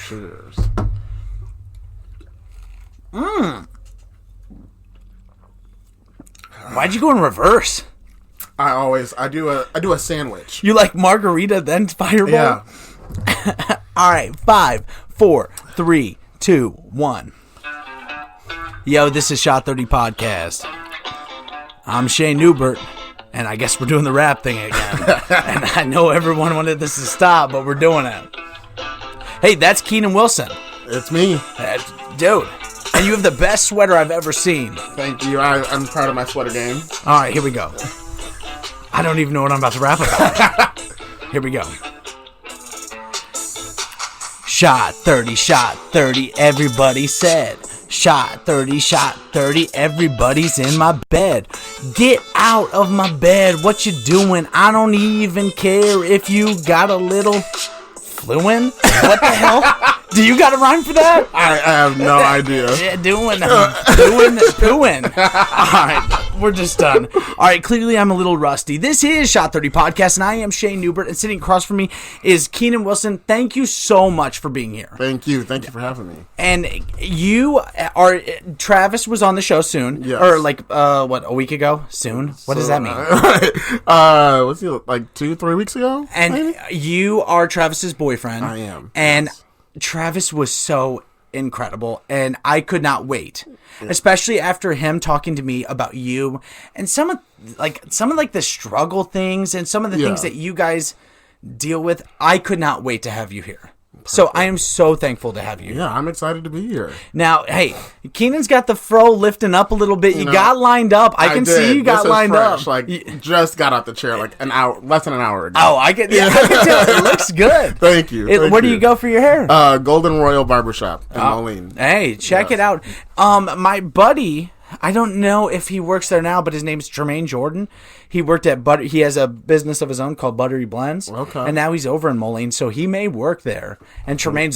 Cheers. Why'd you go in reverse? I do a sandwich. You like margarita then fireball? Yeah. All right, 5, 4, 3, 2, 1. Yo, this is Shot 30 Podcast. I'm Shane Newbert, and I guess we're doing the rap thing again. And I know everyone wanted this to stop, but we're doing it. Hey, that's Keenen Wilson. It's me. Dude, and you have the best sweater I've ever seen. Thank you. I'm proud of my sweater game. All right, here we go. I don't even know what I'm about to rap about. Here we go. Shot 30, everybody said. Shot 30, everybody's in my bed. Get out of my bed, what you doing? I don't even care if you got a little fluent. What the hell? Do you got a rhyme for that? I have no idea. Yeah, doing pooing. All right, we're just done. All right, clearly I'm a little rusty. This is Shot 30 Podcast, and I am Shane Newbert, and sitting across from me is Keenen Wilson. Thank you so much for being here. Thank you for having me. And you are, Travis was on the show soon. Yes. Or like, a week ago? Soon? What does that mean? What's he, like 2-3 weeks ago? And maybe? You are Travis's boyfriend. I am. And yes. Travis was so incredible, and I could not wait, especially after him talking to me about you and some of the struggle things and some of the things that you guys deal with. I could not wait to have you here. So I am so thankful to have you. Yeah, I'm excited to be here. Now, hey, Keenan's got the fro lifting up a little bit. You got lined up. I can see you got lined up. Like, just got out the chair like less than an hour ago. Oh, I can tell. It looks good. Thank you. Where do you go for your hair? Golden Royal Barbershop in Moline. Hey, check it out. My buddy, I don't know if he works there now, but his name's Tremaine Jordan. He worked at He has a business of his own called Buttery Blends. Okay. And now he's over in Moline, so he may work there. And Tremaine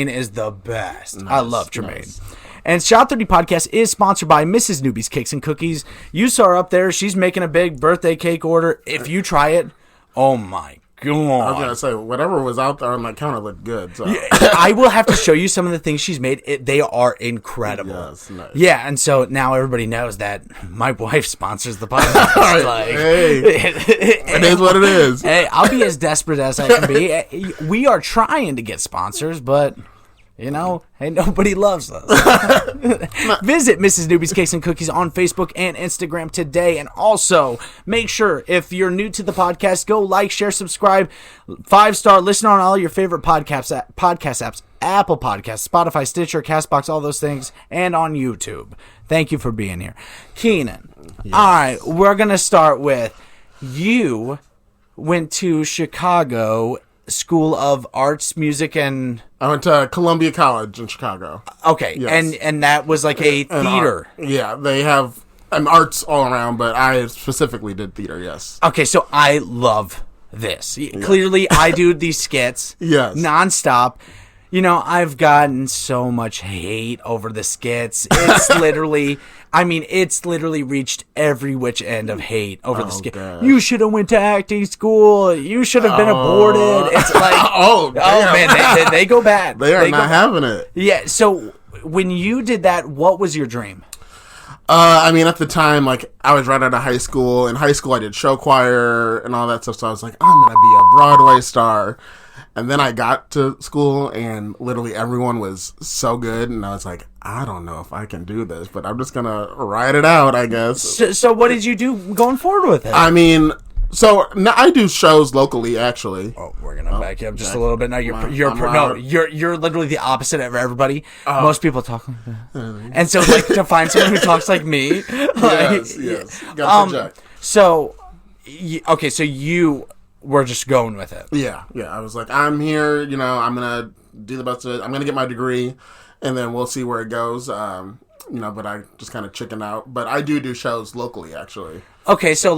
is the best. Nice, I love Tremaine. Nice. And Shot 30 Podcast is sponsored by Mrs. Newbie's Cakes and Cookies. You saw her up there. She's making a big birthday cake order. If you try it, oh my God. I was going to say, whatever was out there on my counter looked good. So. I will have to show you some of the things she's made. They are incredible. Yes, nice. Yeah, and so now everybody knows that my wife sponsors the podcast. Hey, it is what it is. Hey, I'll be as desperate as I can be. We are trying to get sponsors, but... hey, nobody loves us. Visit Mrs. Newbie's Cakes and Cookies on Facebook and Instagram today. And also, make sure, if you're new to the podcast, go like, share, subscribe, 5-star, listen on all your favorite podcast apps, Apple Podcasts, Spotify, Stitcher, CastBox, all those things, and on YouTube. Thank you for being here. Keenen. Yes. All right, we're going to start with, you went to Chicago School of Arts, Music, and... I went to Columbia College in Chicago. Okay, yes. and that was like a theater. Yeah, they have an arts all around, but I specifically did theater, yes. Okay, so I love this. Yeah. Clearly, I do these skits nonstop. I've gotten so much hate over the skits. It's literally... it's literally reached every which end of hate over the skit. Gosh. You should have went to acting school. You should have been aborted. It's like, oh man, they go bad. They are not having it. Yeah. So when you did that, what was your dream? At the time, I was right out of high school. In high school, I did show choir and all that stuff. So I was like, I'm gonna be a Broadway star. And then I got to school, and literally everyone was so good, and I was like, I don't know if I can do this, but I'm just gonna ride it out, I guess. So what did you do going forward with it? So now I do shows locally, actually. Oh, we're gonna back you up just a little bit. No, you're literally the opposite of everybody. Most people talk like that, and so to find someone who talks like me, yes. So you were just going with it. Yeah. I was like, I'm here. I'm gonna do the best of it. I'm gonna get my degree, and then we'll see where it goes. But I just kind of chicken out. But I do shows locally, actually. Okay, so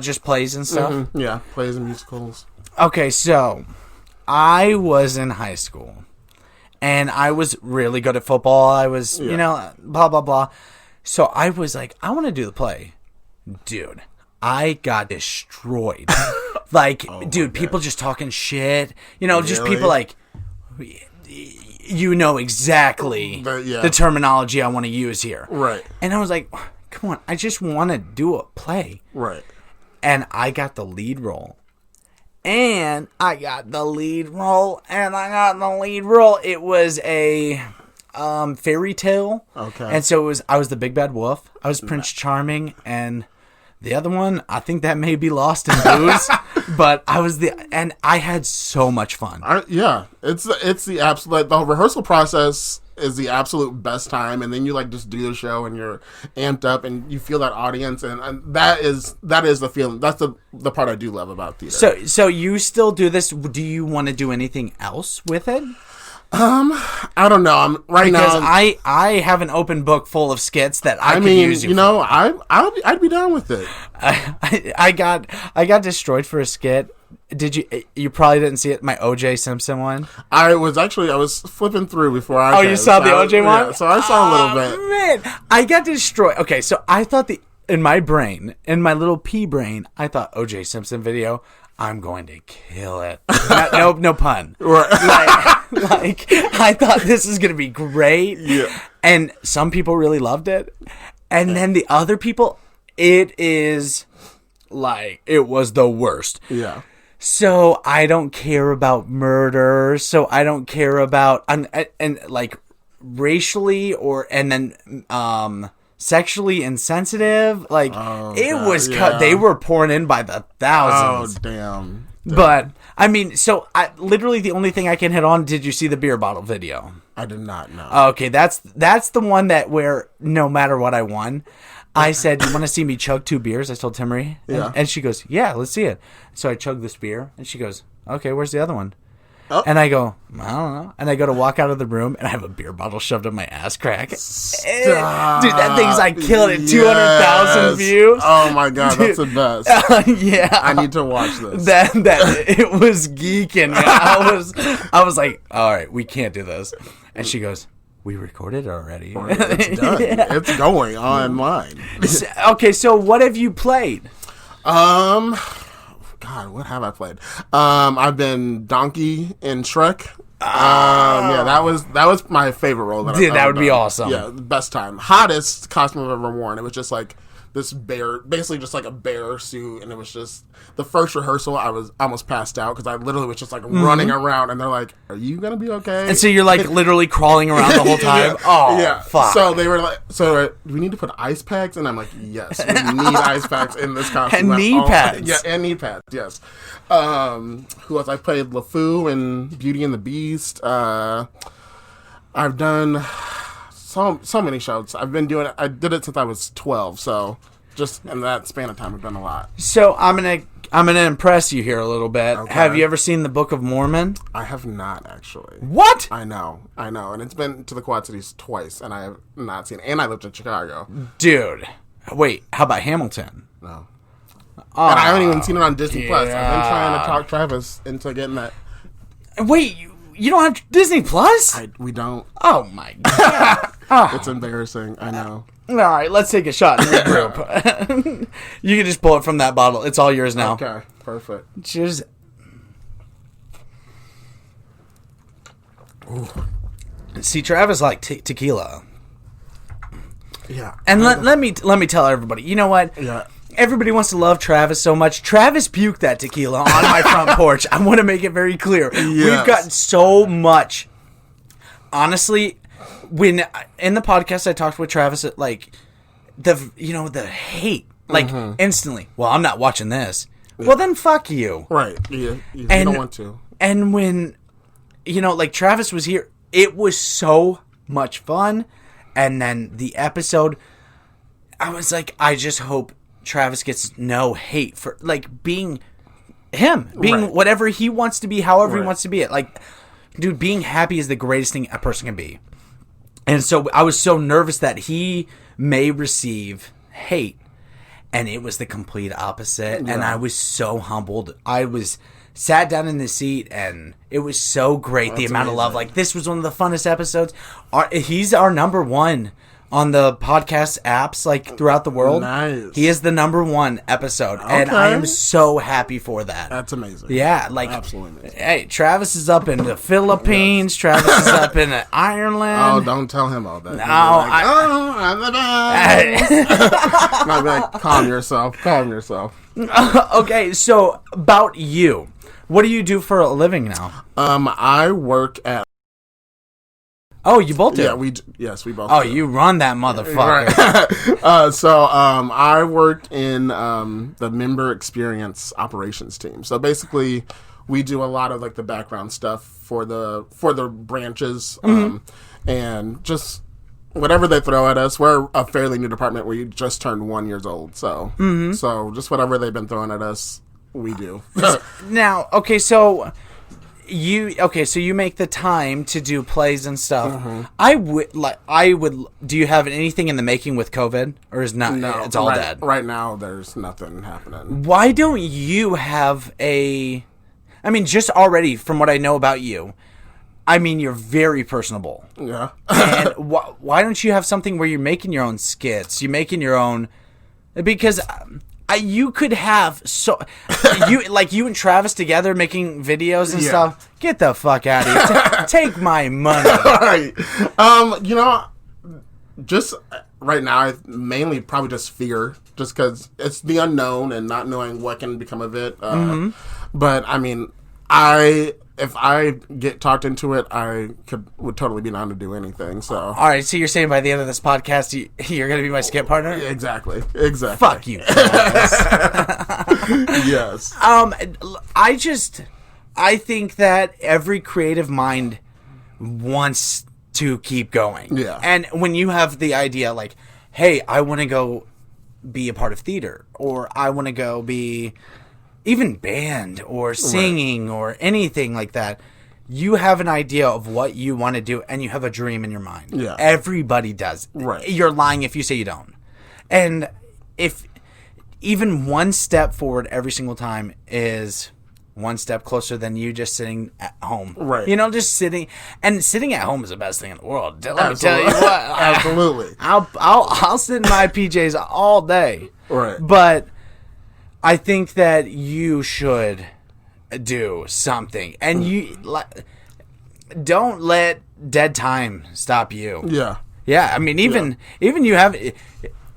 just plays and stuff? Mm-hmm. Yeah, plays and musicals. Okay, so I was in high school, and I was really good at football. I was, blah, blah, blah. So I was like, I want to do the play. Dude, I got destroyed. People just talking shit. Just people you know exactly the terminology I want to use here. Right. And I was like, come on, I just want to do a play. Right. And I got the lead role. It was a fairy tale. Okay. And so I was the big bad wolf. I was Prince Charming, and the other one, I think that may be lost in booze, but and I had so much fun. It's the absolute, the rehearsal process is the absolute best time, and then you like just do the show and you're amped up and you feel that audience, and that is the feeling. That's the part I do love about theater. So you still do this? Do you want to do anything else with it? I don't know. Because I have an open book full of skits that I could use. I'd be down with it. I got destroyed for a skit. Did you? You probably didn't see it. My O.J. Simpson one. I was flipping through before I. Oh, you saw the O.J. one? Yeah, so I saw a little bit. Man, I got destroyed. Okay, so I thought in my brain, in my little pea brain, I thought O.J. Simpson video. I'm going to kill it. No pun. Right. Like I thought this is gonna be great. Yeah. And some people really loved it, and then the other people, it is like it was the worst. Yeah. So I don't care about murder. So I don't care about and like racially and then sexually insensitive. Like they were pouring in by the thousands. Oh damn. But I mean, so literally the only thing I can hit on. Did you see the beer bottle video? I did not know. Okay, that's the one where no matter what I won. I said, "You want to see me chug 2 beers?" I told Timmery, and she goes, "Yeah, let's see it." So I chugged this beer, and she goes, "Okay, where's the other one?" Oh. And I go, "I don't know." And I go to walk out of the room, and I have a beer bottle shoved in my ass crack. Stop. Dude, that thing's like killing it. 200,000 views. Oh my god, that's the best. Yeah, I need to watch this. That it was geeking. Man. I was like, "All right, we can't do this." And she goes, "We recorded already." It's done. Yeah. It's going online. Okay, so what have you played? God, what have I played? I've been Donkey in Shrek. Yeah, that was my favorite role. That would be awesome. Yeah, the best time. Hottest costume I've ever worn. It was just like this bear, basically just like a bear suit, and it was just the first rehearsal. I was almost passed out because I literally was just like running around, and they're like, "Are you gonna be okay?" And so you're like literally crawling around the whole time. Yeah. Oh, yeah. Fuck. So they were like, "So do we need to put ice packs?" And I'm like, "Yes, we need ice packs in this costume." And knee pads. Yeah, and knee pads. Yes. Who else? I played LeFou in Beauty and the Beast. I've done so many shows. I've been doing it. I did it since I was 12. So just in that span of time, I've done a lot. So I'm gonna impress you here a little bit. Okay. Have you ever seen the Book of Mormon? I have not actually. What? I know, and it's been to the Quad Cities twice, and I have not seen it. And I lived in Chicago. Dude, wait. How about Hamilton? No. And I haven't even seen it on Disney Plus. I've been trying to talk Travis into getting that. Wait, you don't have Disney Plus? We don't. Oh my god. It's embarrassing. I know. All right, let's take a shot in the group. You can just pull it from that bottle. It's all yours now. Okay, perfect. Cheers. Ooh. See, Travis like tequila. Yeah. And let me tell everybody. You know what? Yeah. Everybody wants to love Travis so much. Travis puked that tequila on my front porch. I want to make it very clear. Yes. We've gotten so much. Honestly, when in the podcast I talked with Travis, like the hate, like instantly. Well, I'm not watching this. Yeah. Well, then fuck you. Right. Yeah. You don't want to. And when like Travis was here, it was so much fun. And then the episode, I was like, I just hope Travis gets no hate for like being him, being whatever he wants to be, however he wants to be it. Like, dude, being happy is the greatest thing a person can be. And so I was so nervous that he may receive hate, and it was the complete opposite. Yeah. And I was so humbled. I was sat down in the seat, and it was so great. That's the amount of love. Like, this was one of the funnest episodes. He's our number one on the podcast apps like throughout the world. Nice. He is the #1 episode, and I am so happy for that. That's amazing. Yeah, like absolutely amazing. Hey, Travis is up in the Philippines. Yes. Travis is up in Ireland. Oh, don't tell him all that. No, I'm the best. I'll be like, calm yourself. Calm yourself. Okay, so about you, what do you do for a living now? I work at. Oh, you both do? Yeah, we both do. Oh, do. you run that motherfucker. Right. I work in the member experience operations team. So basically, we do a lot of like the background stuff for the branches, and just whatever they throw at us. We're a fairly new department. We just turned 1 year old, so just whatever they've been throwing at us, we do. Now, okay, so you make the time to do plays and stuff. Do you have anything in the making with COVID, or is not? No, it's all dead right now. There's nothing happening. Why don't you have a? I mean, just already from what I know about you, I mean, you're very personable. Yeah. And why don't you have something where you're making your own skits? You're making your own, because. You could have you and Travis together making videos and stuff. Get the fuck out of here! Take my money. Right. Just right now, I mainly probably just fear, just because it's the unknown and not knowing what can become of it. But I mean, if I get talked into it, I would totally be down to do anything. So, all right. So you're saying by the end of this podcast, you're going to be my skit partner? Exactly. Fuck you. Yes. I think that every creative mind wants to keep going. Yeah. And when you have the idea, like, hey, I want to go be a part of theater, or I want to go be even band or singing or anything like that, you have an idea of what you want to do and you have a dream in your mind. Yeah. Everybody does. Right. You're lying if you say you don't. And if even one step forward every single time is one step closer than you just sitting at home. Right. Just sitting at home is the best thing in the world. Let me tell you what. Absolutely. I'll sit in my PJs all day. Right. But I think that you should do something, and you don't let dead time stop you. Yeah. Yeah. I mean, even you have.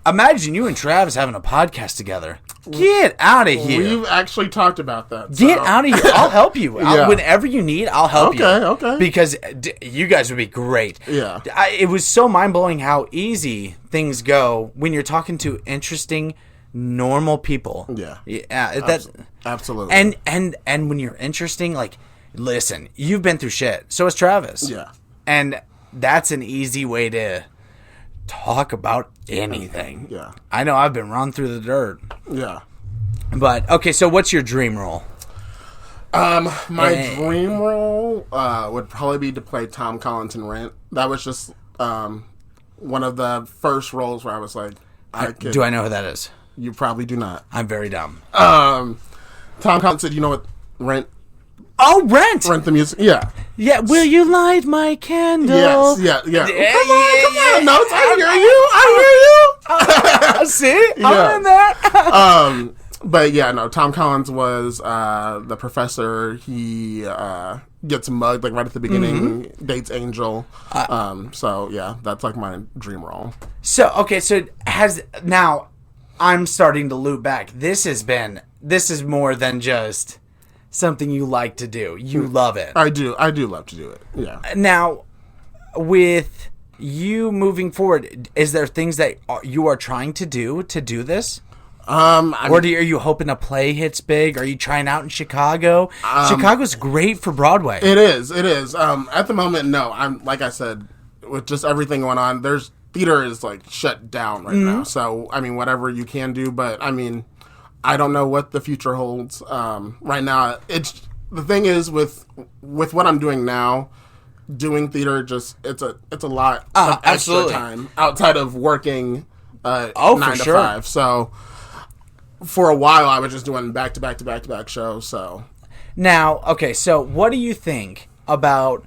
Imagine you and Travis having a podcast together. Get out of here. We've actually talked about that. Get out of here. I'll help you. Whenever you need, I'll help you. Okay. Because you guys would be great. Yeah. It was so mind-blowing how easy things go when you're talking to interesting, normal people. Yeah. Absolutely. Absolutely. And when you're interesting, like, listen, you've been through shit. So has Travis. Yeah. And that's an easy way to talk about anything. Yeah. I know I've been run through the dirt. Yeah. But okay, so what's your dream role? My dream role would probably be to play Tom Collins in Rent. That was just one of the first roles where I was like, Do I know who that is? You probably do not. I'm very dumb. Tom Collins said, you know what Rent? Oh, Rent! Rent the music. Yeah. Yeah, will you light my candle? Yes, yeah. Come on, notes. I hear you. See? I'm in there. But yeah, no, Tom Collins was the professor. He gets mugged like right at the beginning, dates Angel. So yeah, that's like my dream role. So now I'm starting to loop back. This is more than just something you like to do. You love it. I do love to do it. Yeah. Now, with you moving forward, is there things that you are trying to do this? Are you hoping a play hits big? Are you trying out in Chicago? Chicago's great for Broadway. It is. At the moment, no. I'm like I said, with just everything going on, theater is like shut down right now. So I mean, whatever you can do, but I mean, I don't know what the future holds. Right now, the thing is with what I'm doing now. Doing theater it's a lot of extra time outside of working 9 to 5. So for a while I was just doing back to back shows. So now, okay, so what do you think about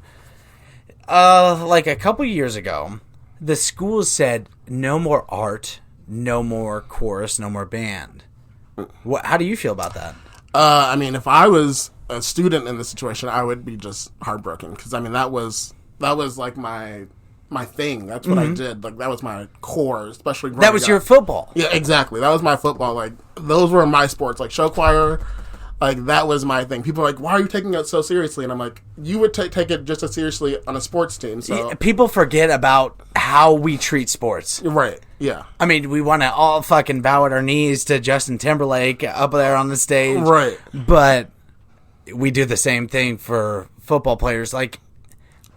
like a couple years ago the schools said no more art, no more chorus, no more band. How do you feel about that? I mean, if I was a student in this situation, I would be just heartbroken because I mean that was like my thing. That's what I did. Like that was my core, especially That was your football. Yeah, exactly. That was my football. Like those were my sports. Like show choir, like that was my thing. People are like, "Why are you taking it so seriously?" And I'm like, "You would take it just as seriously on a sports team." So people forget about how we treat sports. Right. Yeah. I mean, we want to all fucking bow at our knees to Justin Timberlake up there on the stage. Right. But we do the same thing for football players. Like,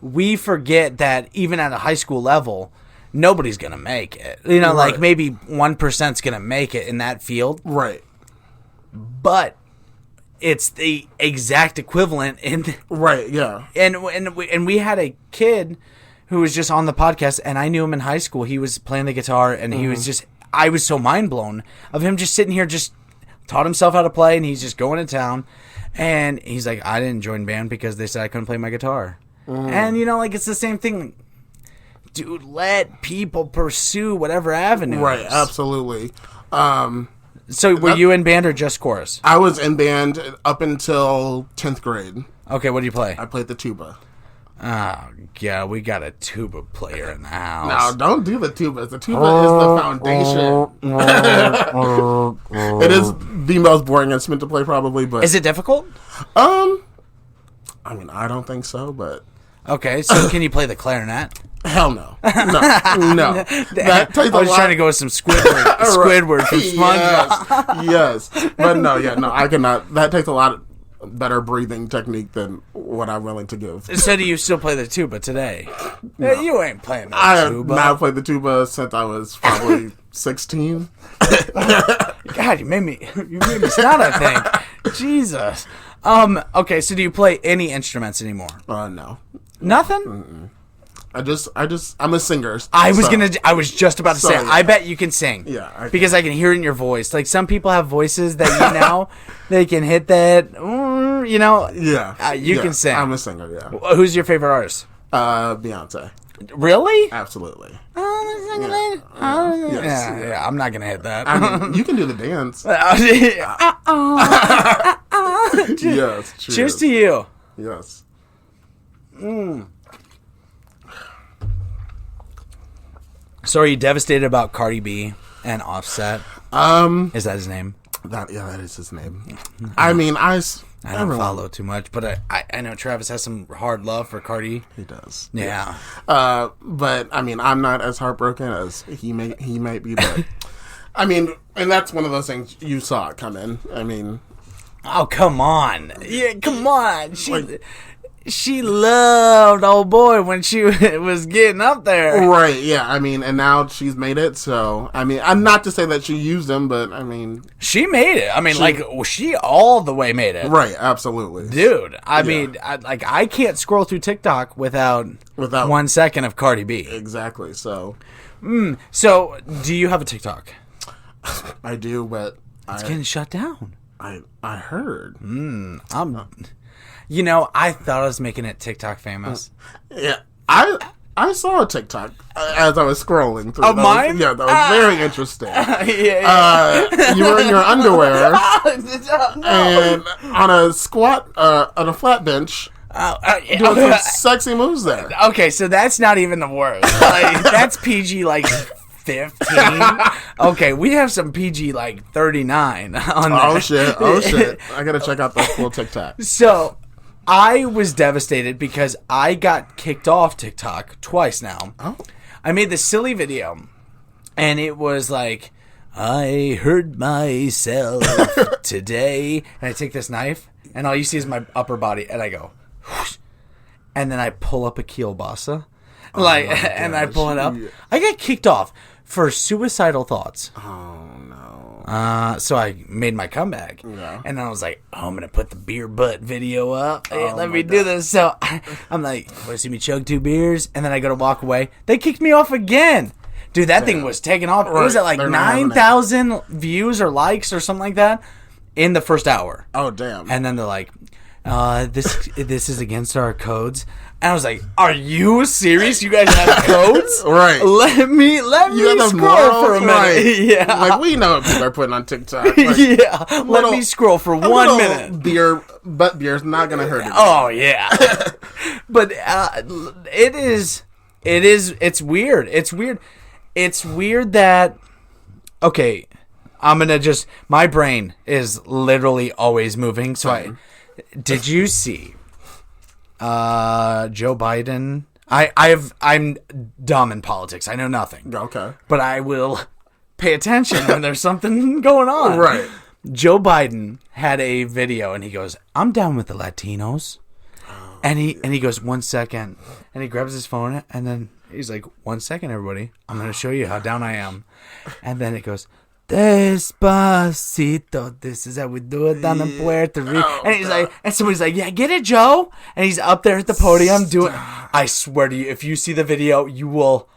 we forget that even at a high school level, nobody's going to make it. You know, like maybe 1%'s going to make it in that field. Right. But it's the exact equivalent in Right, yeah. And we had a kid who was just on the podcast, and I knew him in high school. He was playing the guitar, and he was just, I was so mind blown of him just sitting here, just taught himself how to play, and he's just going to town. And he's like, I didn't join band because they said I couldn't play my guitar. And, you know, like, it's the same thing. Dude, let people pursue whatever avenue. Right, absolutely. So were you in band or just chorus? I was in band up until 10th grade. Okay, what do you play? I played the tuba. Oh, yeah, we got a tuba player in the house. No, don't do the tuba. The tuba is the foundation. It is the most boring instrument to play, probably. But is it difficult? I mean, I don't think so, but okay. So, can you play the clarinet? Hell no, no. That takes I was trying to go with some Squidward from SpongeBob. Yes, but no, I cannot. That takes a lot better breathing technique than what I'm willing to give. So do you still play the tuba today? No. You ain't playing the I tuba. have not played the tuba since I was probably 16. God, you made me snot, I think. Jesus. Okay, so do you play any instruments anymore? No. Nothing? Mm-mm. I'm a singer. I was just about to say, yeah. I bet you can sing. Yeah. Because I can hear it in your voice. Like, some people have voices that, you know, they can hit that, you know. Yeah. You can sing. I'm a singer, yeah. Who's your favorite artist? Beyonce. Really? Absolutely. Yeah, I'm not going to hit that. I mean, you can do the dance. Yes. Cheers to you. Yes. So are you devastated about Cardi B and Offset? Is that his name? That is his name. I mean, I don't follow too much, but I know Travis has some hard love for Cardi. He does. Yeah. But I mean, I'm not as heartbroken as he might be. But I mean, and that's one of those things you saw it come in. I mean, oh come on, yeah, come on. She loved old boy when she was getting up there. Right, yeah. I mean, and now she's made it, so, I mean, I'm not to say that she used him, but, I mean... She made it. I mean, she all the way made it. Right, absolutely. Dude, I mean, I can't scroll through TikTok without 1 second of Cardi B. Exactly, so... So, do you have a TikTok? I do, but... It's getting shut down. I heard. You know, I thought I was making it TikTok famous. Yeah, I saw a TikTok as I was scrolling through. Of mine? That was very interesting. You were in your underwear and on a squat, on a flat bench, doing some sexy moves there. Okay, so that's not even the worst. Like, that's PG, 15. Okay, we have some PG 39 on that. Oh shit! I gotta check out that full TikTok. So, I was devastated because I got kicked off TikTok twice now. Oh. I made this silly video, and it was like, I hurt myself today. And I take this knife, and all you see is my upper body, and I go, whoosh, and then I pull up a kielbasa, and I pull it up. I got kicked off for suicidal thoughts. Oh, no. So I made my comeback. Yeah. And then I was like, I'm going to put the beer butt video up. Hey, let me do this. So I'm like, want to see me chug 2 beers? And then I go to walk away. They kicked me off again. Dude, that thing was taking off. Right. It was at 9,000 views or likes or something like that in the first hour. Oh, damn. And then they're like, this is against our codes. And I was like, "Are you serious? You guys have codes? Right. Let me scroll for a minute. Right. Yeah. Like, we know what people are putting on TikTok. Like, Yeah. Let me scroll for 1 minute. Beer's not going to hurt it. Oh, yeah. But it's weird. It's weird that, okay, I'm going to just, my brain is literally always moving. So did you see Joe Biden? I'm dumb in politics. I know nothing. Okay. But I will pay attention when there's something going on. Right. Joe Biden had a video and he goes, "I'm down with the Latinos." And he goes, "1 second." And he grabs his phone and then he's like, "1 second, everybody. I'm going to show you how down I am." And then it goes, "Despacito, this is how we do it down in Puerto Rico." And he's like, and somebody's like, "Yeah, get it, Joe." And he's up there at the podium doing. I swear to you, if you see the video, you will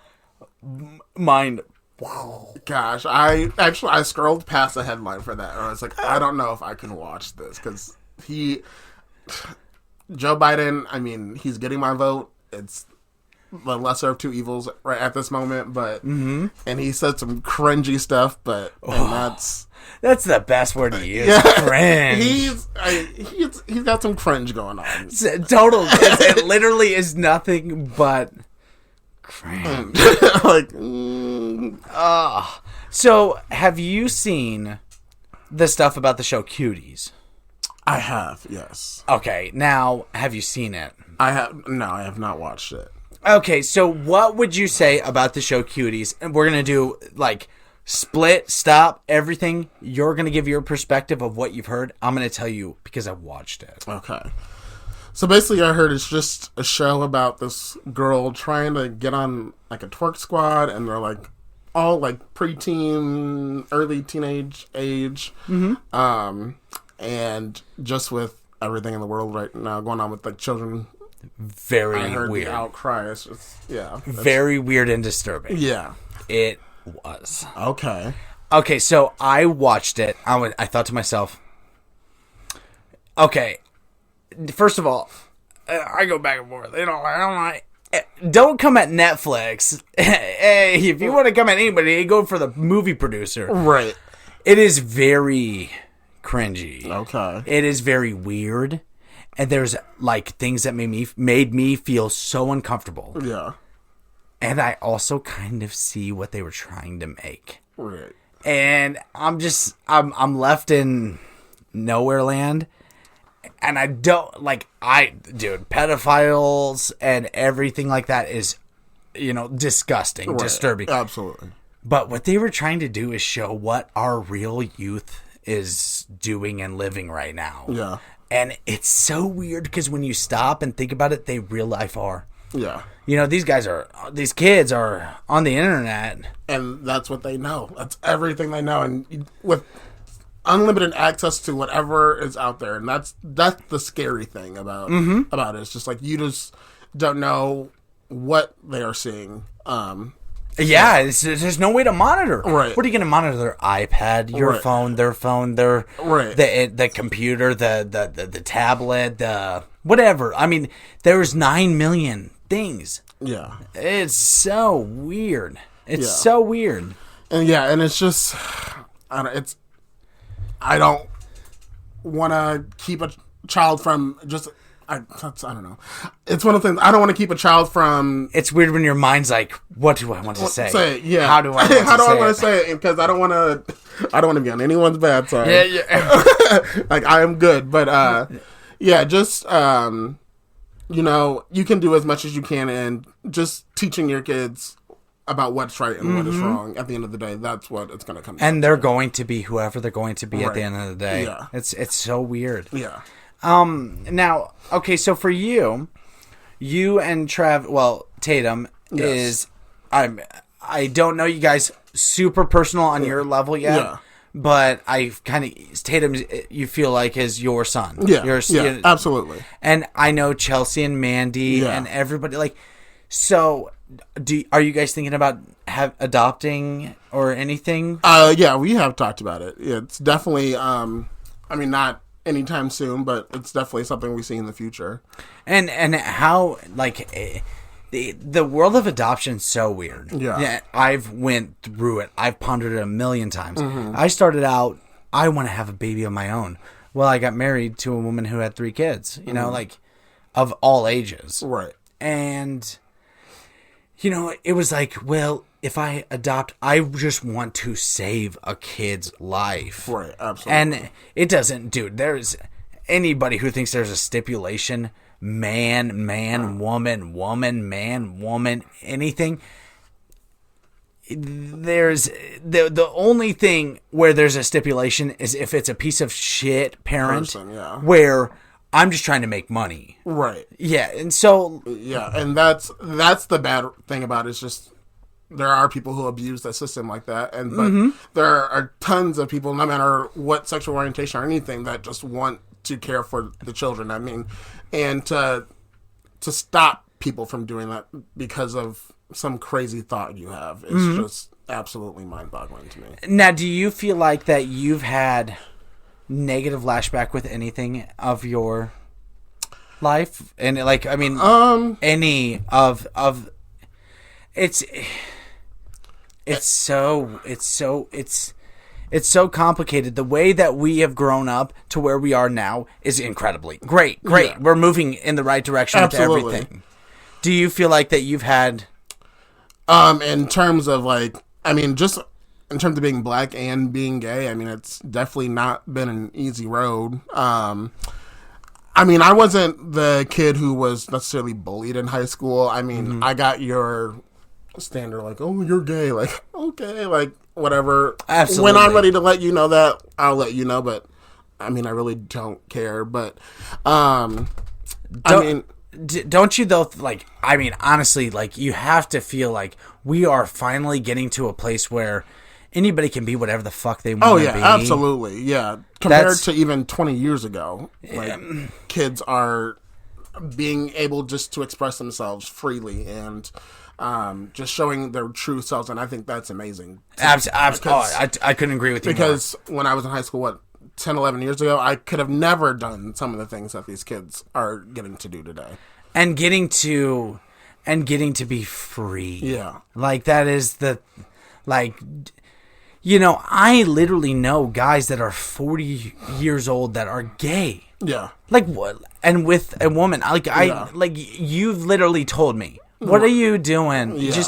mind. Wow. Gosh, I scrolled past the headline for that. I was like, I don't know if I can watch this because Joe Biden. I mean, he's getting my vote. It's the lesser of two evils right at this moment, but and he said some cringy stuff, but and that's the best word to use. Yeah. Cringe. He's got some cringe going on. Total. It literally is nothing but cringe. Like, So, have you seen the stuff about the show Cuties? I have, yes. Okay, now have you seen it? I have not watched it. Okay, so what would you say about the show Cuties? And we're going to do, like, split, stop, everything. You're going to give your perspective of what you've heard. I'm going to tell you because I watched it. Okay. So basically I heard it's just a show about this girl trying to get on, like, a twerk squad, and they're, like, all, like, preteen, early teenage age. Mm-hmm. And just with everything in the world right now going on with, like, children... Very I heard weird. The outcry. It's just, very weird and disturbing. Yeah. It was. Okay, so I watched it. I thought to myself, okay, first of all, I go back and forth. Don't come at Netflix. Hey, if you want to come at anybody, go for the movie producer. Right. It is very cringy. Okay. It is very weird. And there's, like, things that made me feel so uncomfortable. Yeah. And I also kind of see what they were trying to make. Right. And I'm left in nowhere land. And I don't, dude, pedophiles and everything like that is, disgusting, Right. disturbing. Absolutely. But what they were trying to do is show what our real youth is doing and living right now. Yeah. And it's so weird because when you stop and think about it, they real life are. Yeah. These kids are on the internet. And that's what they know. That's everything they know. And with unlimited access to whatever is out there. And that's the scary thing about it. It's just like, you just don't know what they are seeing. Yeah, there's no way to monitor. Right. What are you going to monitor? Their iPad, your phone, their phone, their the computer, the tablet, the whatever. I mean, there's 9 million things. Yeah. It's so weird. It's so weird. And it's just, I don't want to keep a child from just. I don't know. It's one of the things. I don't want to keep a child from. It's weird when your mind's like, "What do I want to say? Yeah. How do I? Want to say it? Because I don't want to. I don't want to be on anyone's bad side. Yeah. Like, I am good, but just you can do as much as you can, and just teaching your kids about what's right and what is wrong. At the end of the day, that's what it's going to come. And they're going to be whoever they're going to be at the end of the day. Yeah. It's so weird. Yeah. Now, okay, so for you and Tatum is, I don't know you guys super personal on your level yet, but I kind of, Tatum, you feel like is your son. Yeah, absolutely. And I know Chelsea and Mandy and everybody, like, so are you guys thinking about adopting or anything? Yeah, we have talked about it. It's definitely, not anytime soon, but it's definitely something we see in the future. And how, like, the world of adoption is so weird. Yeah. I've went through it. I've pondered it a million times. Mm-hmm. I started out, I want to have a baby of my own. Well, I got married to a woman who had 3 kids, you know, like, of all ages. Right. And, you know, it was like, well, if I adopt, I just want to save a kid's life. Right, absolutely. And it doesn't, dude, there's anybody who thinks there's a stipulation, man, woman, man, anything. There's the only thing where there's a stipulation is if it's a piece of shit parent where I'm just trying to make money. Right. Yeah, and so... Yeah, and that's the bad thing about it. It's just there are people who abuse the system like that, but there are tons of people, no matter what sexual orientation or anything, that just want to care for the children. I mean, and to stop people from doing that because of some crazy thought you have is just absolutely mind-boggling to me. Now, do you feel like that you've had negative flashback with anything of your life? And like, I mean, any of it's so complicated. The way that we have grown up to where we are now is incredibly great. Yeah. We're moving in the right direction with everything. Do you feel like that you've had in terms of like, I mean, just in terms of being black and being gay, I mean, it's definitely not been an easy road. I mean, I wasn't the kid who was necessarily bullied in high school. I mean, I got your standard, like, oh, you're gay. Like, okay, like, whatever. Absolutely. When I'm ready to let you know that, I'll let you know. But, I mean, I really don't care. But, don't you though, like, I mean, honestly, like, you have to feel like we are finally getting to a place where anybody can be whatever the fuck they want to be. Absolutely, yeah. Compared to even 20 years ago, like, kids are being able just to express themselves freely and just showing their true selves, and I think that's amazing. I couldn't agree with you because when I was in high school, 10, 11 years ago, I could have never done some of the things that these kids are getting to do today. And getting to be free. Yeah. Like, that is the, like, you know, I literally know guys that are 40 years old that are gay. Yeah. Like, what? And with a woman, like, like, you've literally told me, what are you doing? Yeah.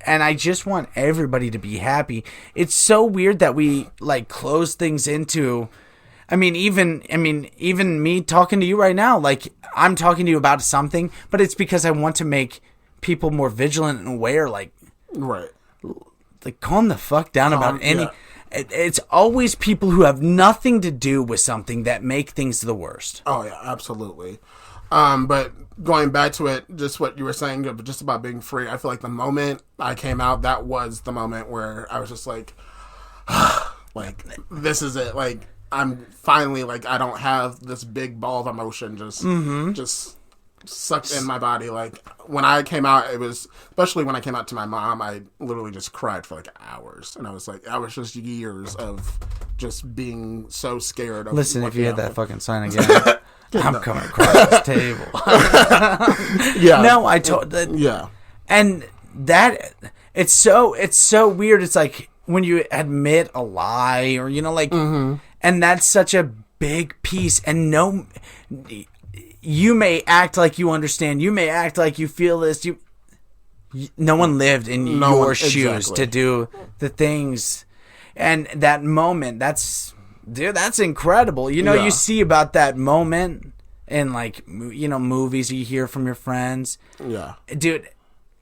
And I just want everybody to be happy. It's so weird that we, like, close things into... I mean, even me talking to you right now, like, I'm talking to you about something, but it's because I want to make people more vigilant and aware, like... Right. Like, calm the fuck down about any... Yeah. It's always people who have nothing to do with something that make things the worst. Oh, yeah, absolutely. But going back to it, just what you were saying, just about being free, I feel like the moment I came out, that was the moment where I was just like, like, this is it. Like, I'm finally, like, I don't have this big ball of emotion just sucked in my body. Like, when I came out, it was, especially when I came out to my mom, I literally just cried for, like, hours. And I was like, I was just years of just being so scared of... Listen, if you had that fucking sign again... I'm coming across this table. Yeah. No, I told that. Yeah. And that it's so weird. It's like when you admit a lie, or, you know, like, and that's such a big piece. And no, you may act like you understand. You may act like you feel this. No one lived in your shoes to do the things. And that moment, dude, that's incredible. You know, you see about that moment in, like, you know, movies you hear from your friends. Yeah. Dude,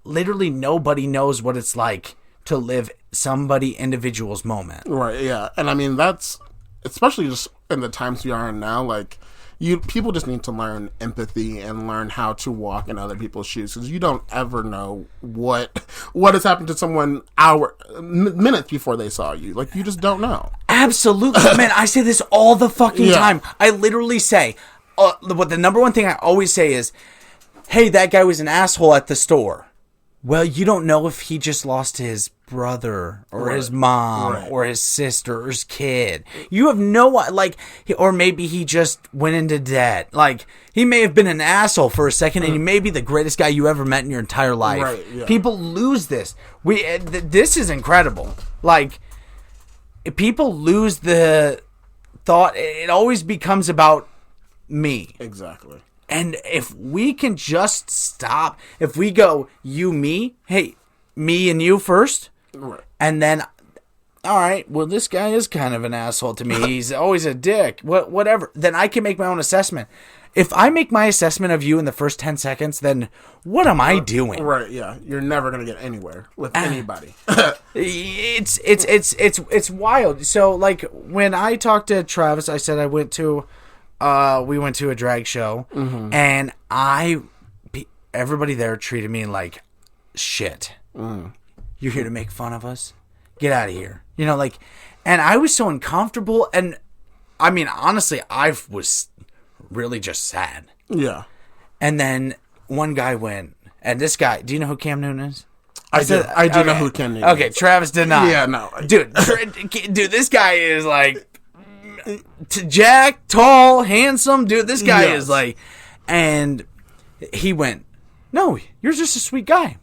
literally nobody knows what it's like to live somebody individual's moment. Right, yeah. And I mean, that's, especially just in the times we are in now, like, people just need to learn empathy and learn how to walk in other people's shoes, because you don't ever know what has happened to someone minutes before they saw you. Like, you just don't know. Absolutely. Man, I say this all the fucking time. I literally say, what the number one thing I always say is, hey, that guy was an asshole at the store. well, you don't know if he just lost his brother or his mom or his sister or his kid. You have no, like, or maybe he just went into debt. Like, he may have been an asshole for a second, and he may be the greatest guy you ever met in your entire life. Right, yeah. People lose this. This is incredible. Like, people lose the thought. It always becomes about me. Exactly. And if we can just stop, if we go, you, me, hey, me and you first, Right. and then, all right, well, this guy is kind of an asshole to me. He's always a dick, whatever. Then I can make my own assessment. If I make my assessment of you in the first 10 seconds, then what am I doing? Right, yeah. You're never going to get anywhere with anybody. It's wild. So, like, when I talked to Travis, I said we went to a drag show, and everybody there treated me like shit. You're here to make fun of us? Get out of here. You know, like, and I was so uncomfortable, and I mean, honestly, I was really just sad. Yeah. And then one guy went, and this guy, do you know who Cam Newton is? I do know who Cam Newton is. Okay, Travis did not. Yeah, no. Dude, this guy is like Jack, tall, handsome. Dude, this guy is like, and he went, no, you're just a sweet guy.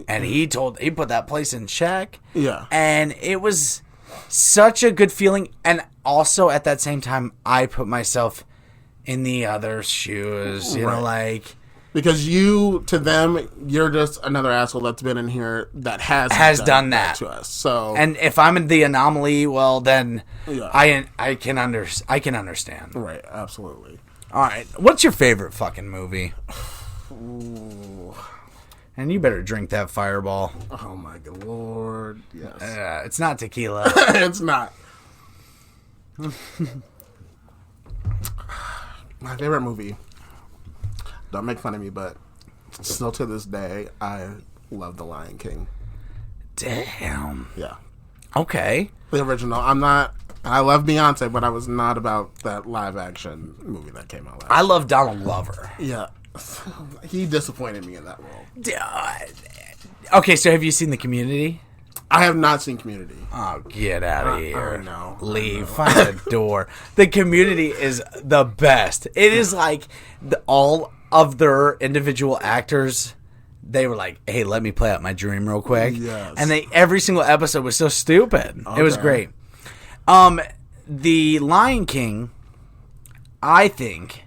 And he put that place in check. Yeah. And it was such a good feeling. And also at that same time, I put myself in the other shoes, you know, like, because to them, you're just another asshole that's been in here that has done that to us. So, and if I'm in the anomaly, well, then I can understand. Right, absolutely. All right, what's your favorite fucking movie? Ooh. And you better drink that Fireball. Oh my good lord, yes. It's not tequila. It's not. My favorite movie. Don't make fun of me, but still to this day, I love The Lion King. Damn. Yeah. Okay. The original. I love Beyonce, but I was not about that live action movie that came out last I love Donald Glover. Yeah. He disappointed me in that role. Okay, so have you seen The Community? I have not seen Community. Oh, get out of here. No. Leave. Find the door. The Community is the best. It is like all of their individual actors, they were like, hey, let me play out my dream real quick. Yes. And every single episode was so stupid. Okay. It was great. The Lion King, I think,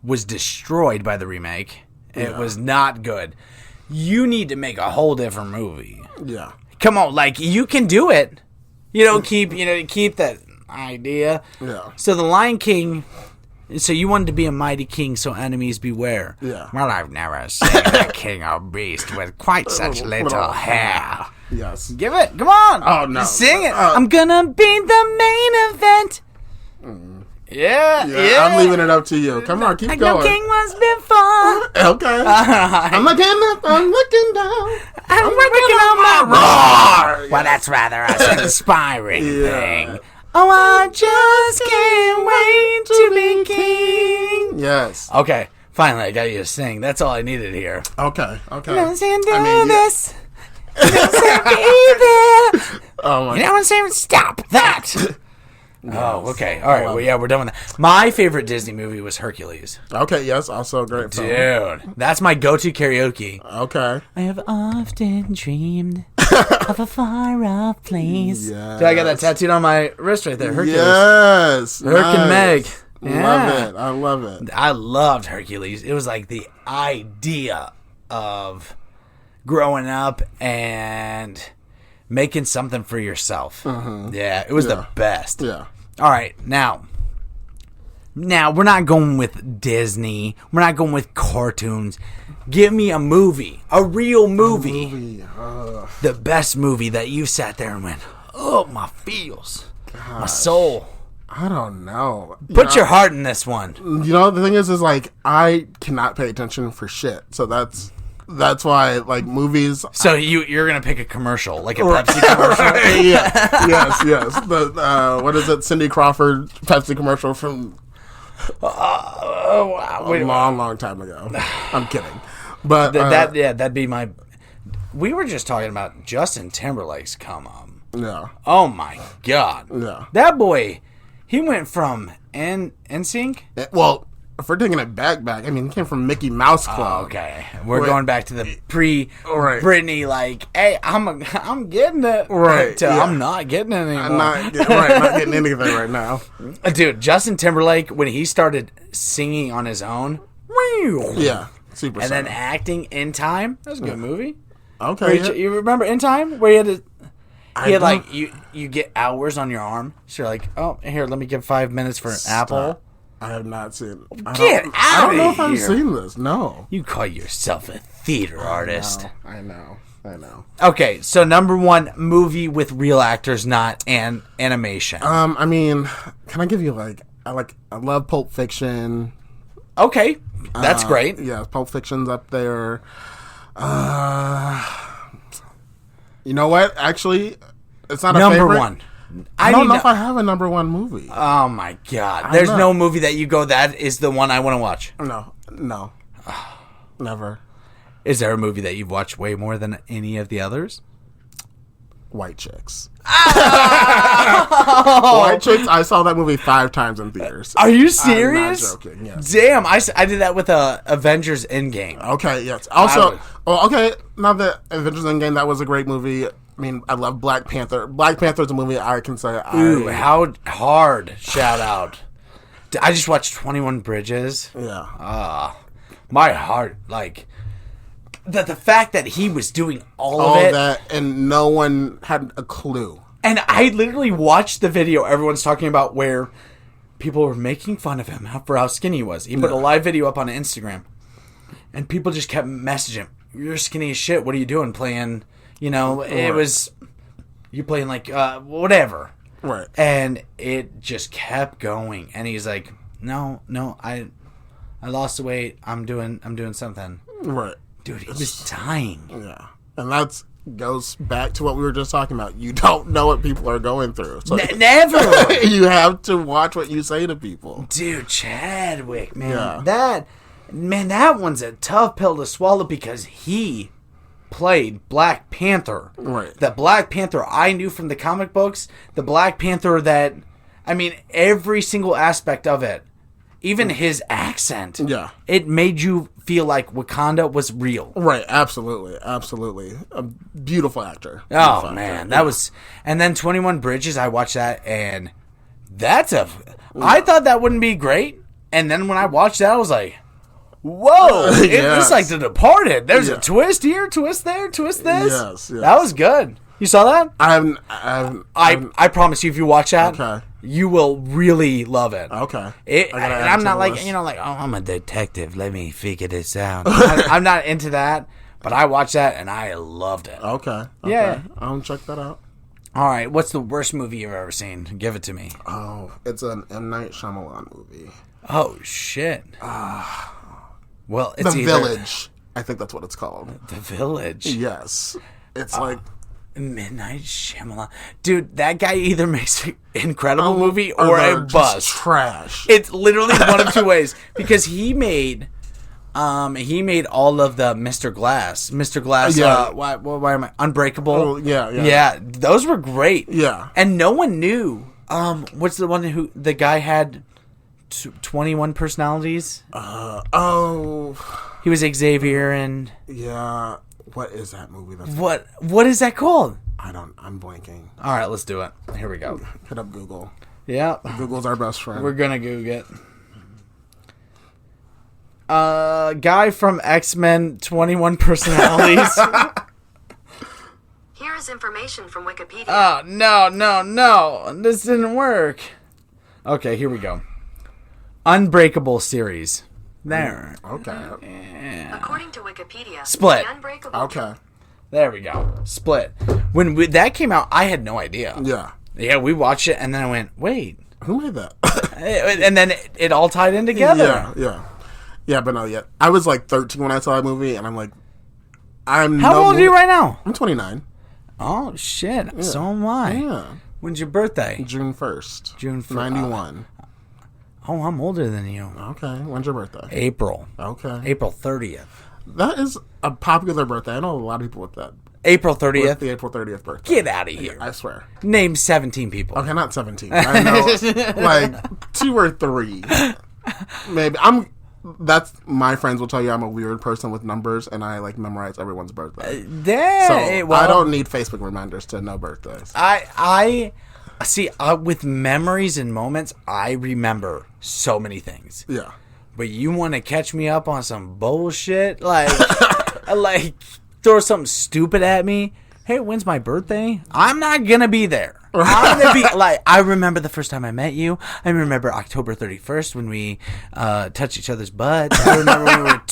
was destroyed by the remake. It was not good. You need to make a whole different movie. Yeah. Come on, like, you can do it. Keep that idea. Yeah. So the Lion King, so you wanted to be a mighty king, so enemies beware. Yeah. Well, I've never seen a king or beast with quite such little hair. Yes. Give it. Come on. Oh, no. Sing it. I'm gonna be the main event. Yeah. I'm leaving it up to you. Come on, keep going. No king was before. Okay. I'm looking up, I'm looking down. I'm working on my roar. Well, that's rather an inspiring thing. Oh, I just can't wait to be king. Yes. Okay, finally I got you to sing. That's all I needed here. Okay. This. Oh my. You know what I'm saying? Stop that. Oh, okay. All right. Well, yeah, we're done with that. My favorite Disney movie was Hercules. Okay, yes. Also a great film. Dude, that's my go-to karaoke. Okay. I have often dreamed of a far-off place. Yes. Dude, I got that tattooed on my wrist right there. Hercules. Yes. Herc and Meg. Yeah. Love it. I love it. I loved Hercules. It was like the idea of growing up and making something for yourself. Yeah, it was the best. Yeah. All right, now we're not going with Disney. We're not going with cartoons. Give me a movie, a real movie. The best movie that you sat there and went, oh, my feels, my soul. I don't know. Put your heart in this one. The thing is like, I cannot pay attention for shit. So that's why, like, movies. So you're gonna pick a commercial, like a Pepsi commercial. Yeah. Yes. The what is it? Cindy Crawford Pepsi commercial from a long time ago. I'm kidding, but that'd be my. we were just talking about Justin Timberlake's come up. Yeah. Oh my God. Yeah. That boy, he went from NSYNC. Well, if we're taking it back, I mean, he came from Mickey Mouse Club. Oh, okay, we're going back to the pre-Britney. Like, hey, I'm getting it. Right. To, I'm not getting it anymore. I'm not getting anything right now. Dude, Justin Timberlake, when he started singing on his own, yeah, super. And then acting In Time. That was a good movie. Okay. You remember In Time, where he had to. He had like you get hours on your arm, so you're like, oh, here, let me give 5 minutes for an apple. I have not seen. I don't know if I've seen this. No. You call yourself a theater artist? I know. Okay, so number one movie with real actors, not animation. I mean, can I give you I love Pulp Fiction. Okay, that's great. Yeah, Pulp Fiction's up there. You know what? Actually, it's not a number favorite. One. I don't know if I have a number one movie. Oh my God! There's no movie that you go, that is the one I want to watch. No, never. Is there a movie that you've watched way more than any of the others? White Chicks. White Chicks. I saw that movie 5 times in theaters. Are you serious? I'm not joking. Yes. Damn, I did that with Avengers Endgame. Okay. Yes. Also, now that Avengers Endgame, that was a great movie. I mean, I love Black Panther. Black Panther is a movie I can say. Ooh, how hard! Shout out. I just watched 21 Bridges. Yeah. My heart, like. The fact that he was doing all of it. That, and no one had a clue. And I literally watched the video everyone's talking about where people were making fun of him for how skinny he was. He put a live video up on Instagram. And people just kept messaging, you're skinny as shit. What are you doing playing? You know, it was... You're playing like, whatever. Right. And it just kept going. And he's like, no, I lost the weight. I'm doing something. Right. Dude, he was dying. Yeah. And that's goes back to what we were just talking about. You don't know what people are going through. So never. You have to watch what you say to people. Dude, Chadwick, man. Yeah. That one's a tough pill to swallow because he played Black Panther. Right. The Black Panther I knew from the comic books. The Black Panther that, I mean, every single aspect of it. Even his accent. Yeah. It made you feel like Wakanda was real. Right, absolutely. A beautiful actor. Oh, man. That was... And then 21 Bridges, I watched that, and that's I thought that wouldn't be great, and then when I watched that, I was like, whoa! It's like The Departed. There's a twist here, twist there, twist this. Yes. That was good. You saw that? I promise you, if you watch that, you will really love it. Okay. And I'm not like, oh, I'm a detective. Let me figure this out. I'm not into that, but I watched that and I loved it. Okay. Yeah. I'll check that out. All right. What's the worst movie you've ever seen? Give it to me. Oh, it's an M. Night Shyamalan movie. Oh, shit. Well, it's The Village. I think that's what it's called. The Village. Yes. It's like... Midnight Shyamalan. Dude, that guy either makes an incredible movie or a bust. Trash. It's literally one of two ways. Because he made all of the Mr. Glass. Why am I? Unbreakable. Oh, yeah. Yeah, those were great. Yeah. And no one knew. What's the one who the guy had 21 personalities? He was Xavier and... Yeah. What is that movie? What is that called? I'm blanking. All right, let's do it. Here we go. Hit up Google. Yeah. Google's our best friend. We're gonna Google it. Guy from X-Men 21 personalities. Here is information from Wikipedia. Oh, no. This didn't work. Okay, here we go. Unbreakable series. There. Okay. According to Wikipedia, Split. The Unbreakable. Okay. There we go. Split. When that came out, I had no idea. Yeah. Yeah, we watched it, and then I went, wait. Who made that? And then it all tied in together. Yeah, but no, yet. I was like 13 when I saw that movie, and I'm like, How old are you right now? I'm 29. Oh, shit. Yeah. So am I. Yeah. When's your birthday? June 1st. June 1st. 91. Oh, I'm older than you. Okay. When's your birthday? April. Okay. April 30th. That is a popular birthday. I know a lot of people with that April 30th. The April 30th birthday. Get out of here. I swear. Name 17 people. Okay, not 17. I know, like 2 or 3. Maybe. That's my friends will tell you I'm a weird person with numbers, and I like memorize everyone's birthday. So I don't need Facebook reminders to know birthdays. I see. With memories and moments, I remember so many things. Yeah. But you want to catch me up on some bullshit, like throw something stupid at me. Hey, when's my birthday? I'm not gonna be there. I'm gonna be like, I remember the first time I met you. I remember October 31st when we touched each other's butts. I remember when we were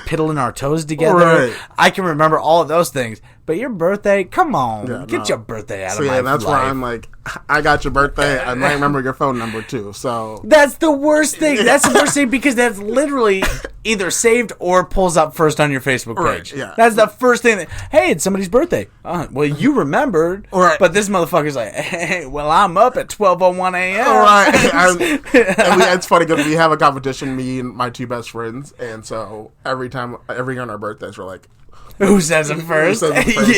piddling our toes together. Right. I can remember all of those things. But your birthday, come on, get your birthday out of my life. That's why I'm like, I got your birthday. I might remember your phone number too. So that's the worst thing. That's the worst thing because that's literally either saved or pulls up first on your Facebook page. Right, yeah. That's the first thing. Hey, it's somebody's birthday. Well, you remembered, right. But this motherfucker's like, hey, well, I'm up at 12:01 a.m. All right. It's funny because we have a competition, me and my 2 best friends, and so every year on our birthdays, we're like, who says it first?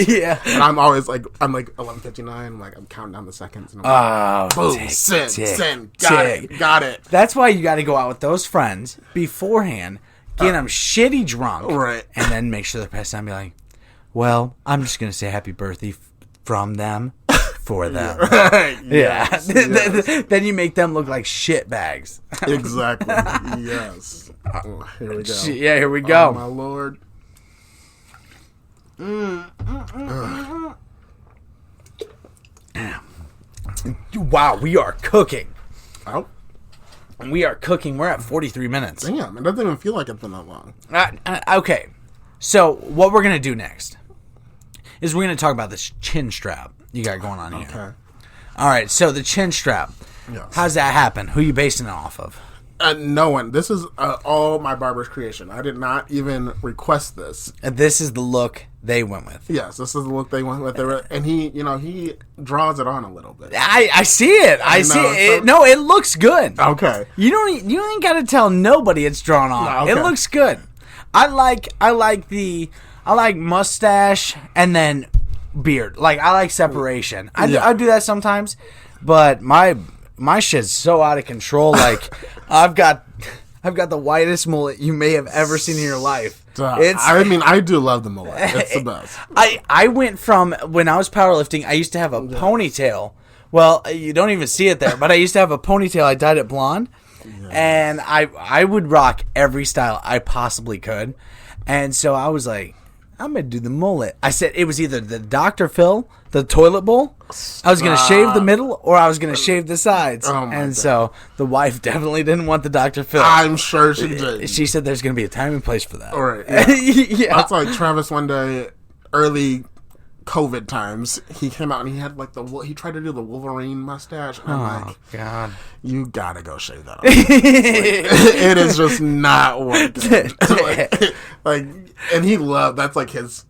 Yeah. And I'm always like, 11:59. I'm like, I'm counting down the seconds. And I'm like, boom, send, got it. That's why you got to go out with those friends beforehand, get them shitty drunk, right, and then make sure they're passed out and be like, well, I'm just gonna say happy birthday from them for them. Right. Yeah. Yes. Then you make them look like shit bags. Exactly. Yes. Here we go. Yeah, here we go. Oh, my Lord. Wow, we are cooking. Oh. We are cooking. We're at 43 minutes. Damn, it doesn't even feel like it's been that long. Okay, so what we're going to do next is we're going to talk about this chin strap you got going on here. Okay. All right, so the chin strap. Yes. How's that happen? Who are you basing it off of? No one. This is all my barber's creation. I did not even request this. And this is the look they went with. Yes, this is the look they went with. And he draws it on a little bit. I see it. I see it. No, it looks good. Okay. You ain't got to tell nobody it's drawn on. No, okay. It looks good. I like mustache and then beard. Like I like separation. I do that sometimes, but my shit's so out of control. Like I've got the whitest mullet you may have ever seen in your life. I do love the mullet. It's the best. I went from when I was powerlifting, I used to have a ponytail. Well, you don't even see it there, but I used to have a ponytail. I dyed it blonde, and I would rock every style I possibly could. And so I was like, I'm going to do the mullet. I said it was either the Dr. Phil, the toilet bowl. I was going to shave the middle or I was going to shave the sides. Oh my God. So the wife definitely didn't want the Dr. Phil. I'm sure she did. She said there's going to be a time and place for that. All right. Yeah. Yeah. That's like Travis one day, early COVID times, he came out and he had like he tried to do the Wolverine mustache. And I'm like, God. You gotta go shave that off. It is just not working. And he loved, that's like his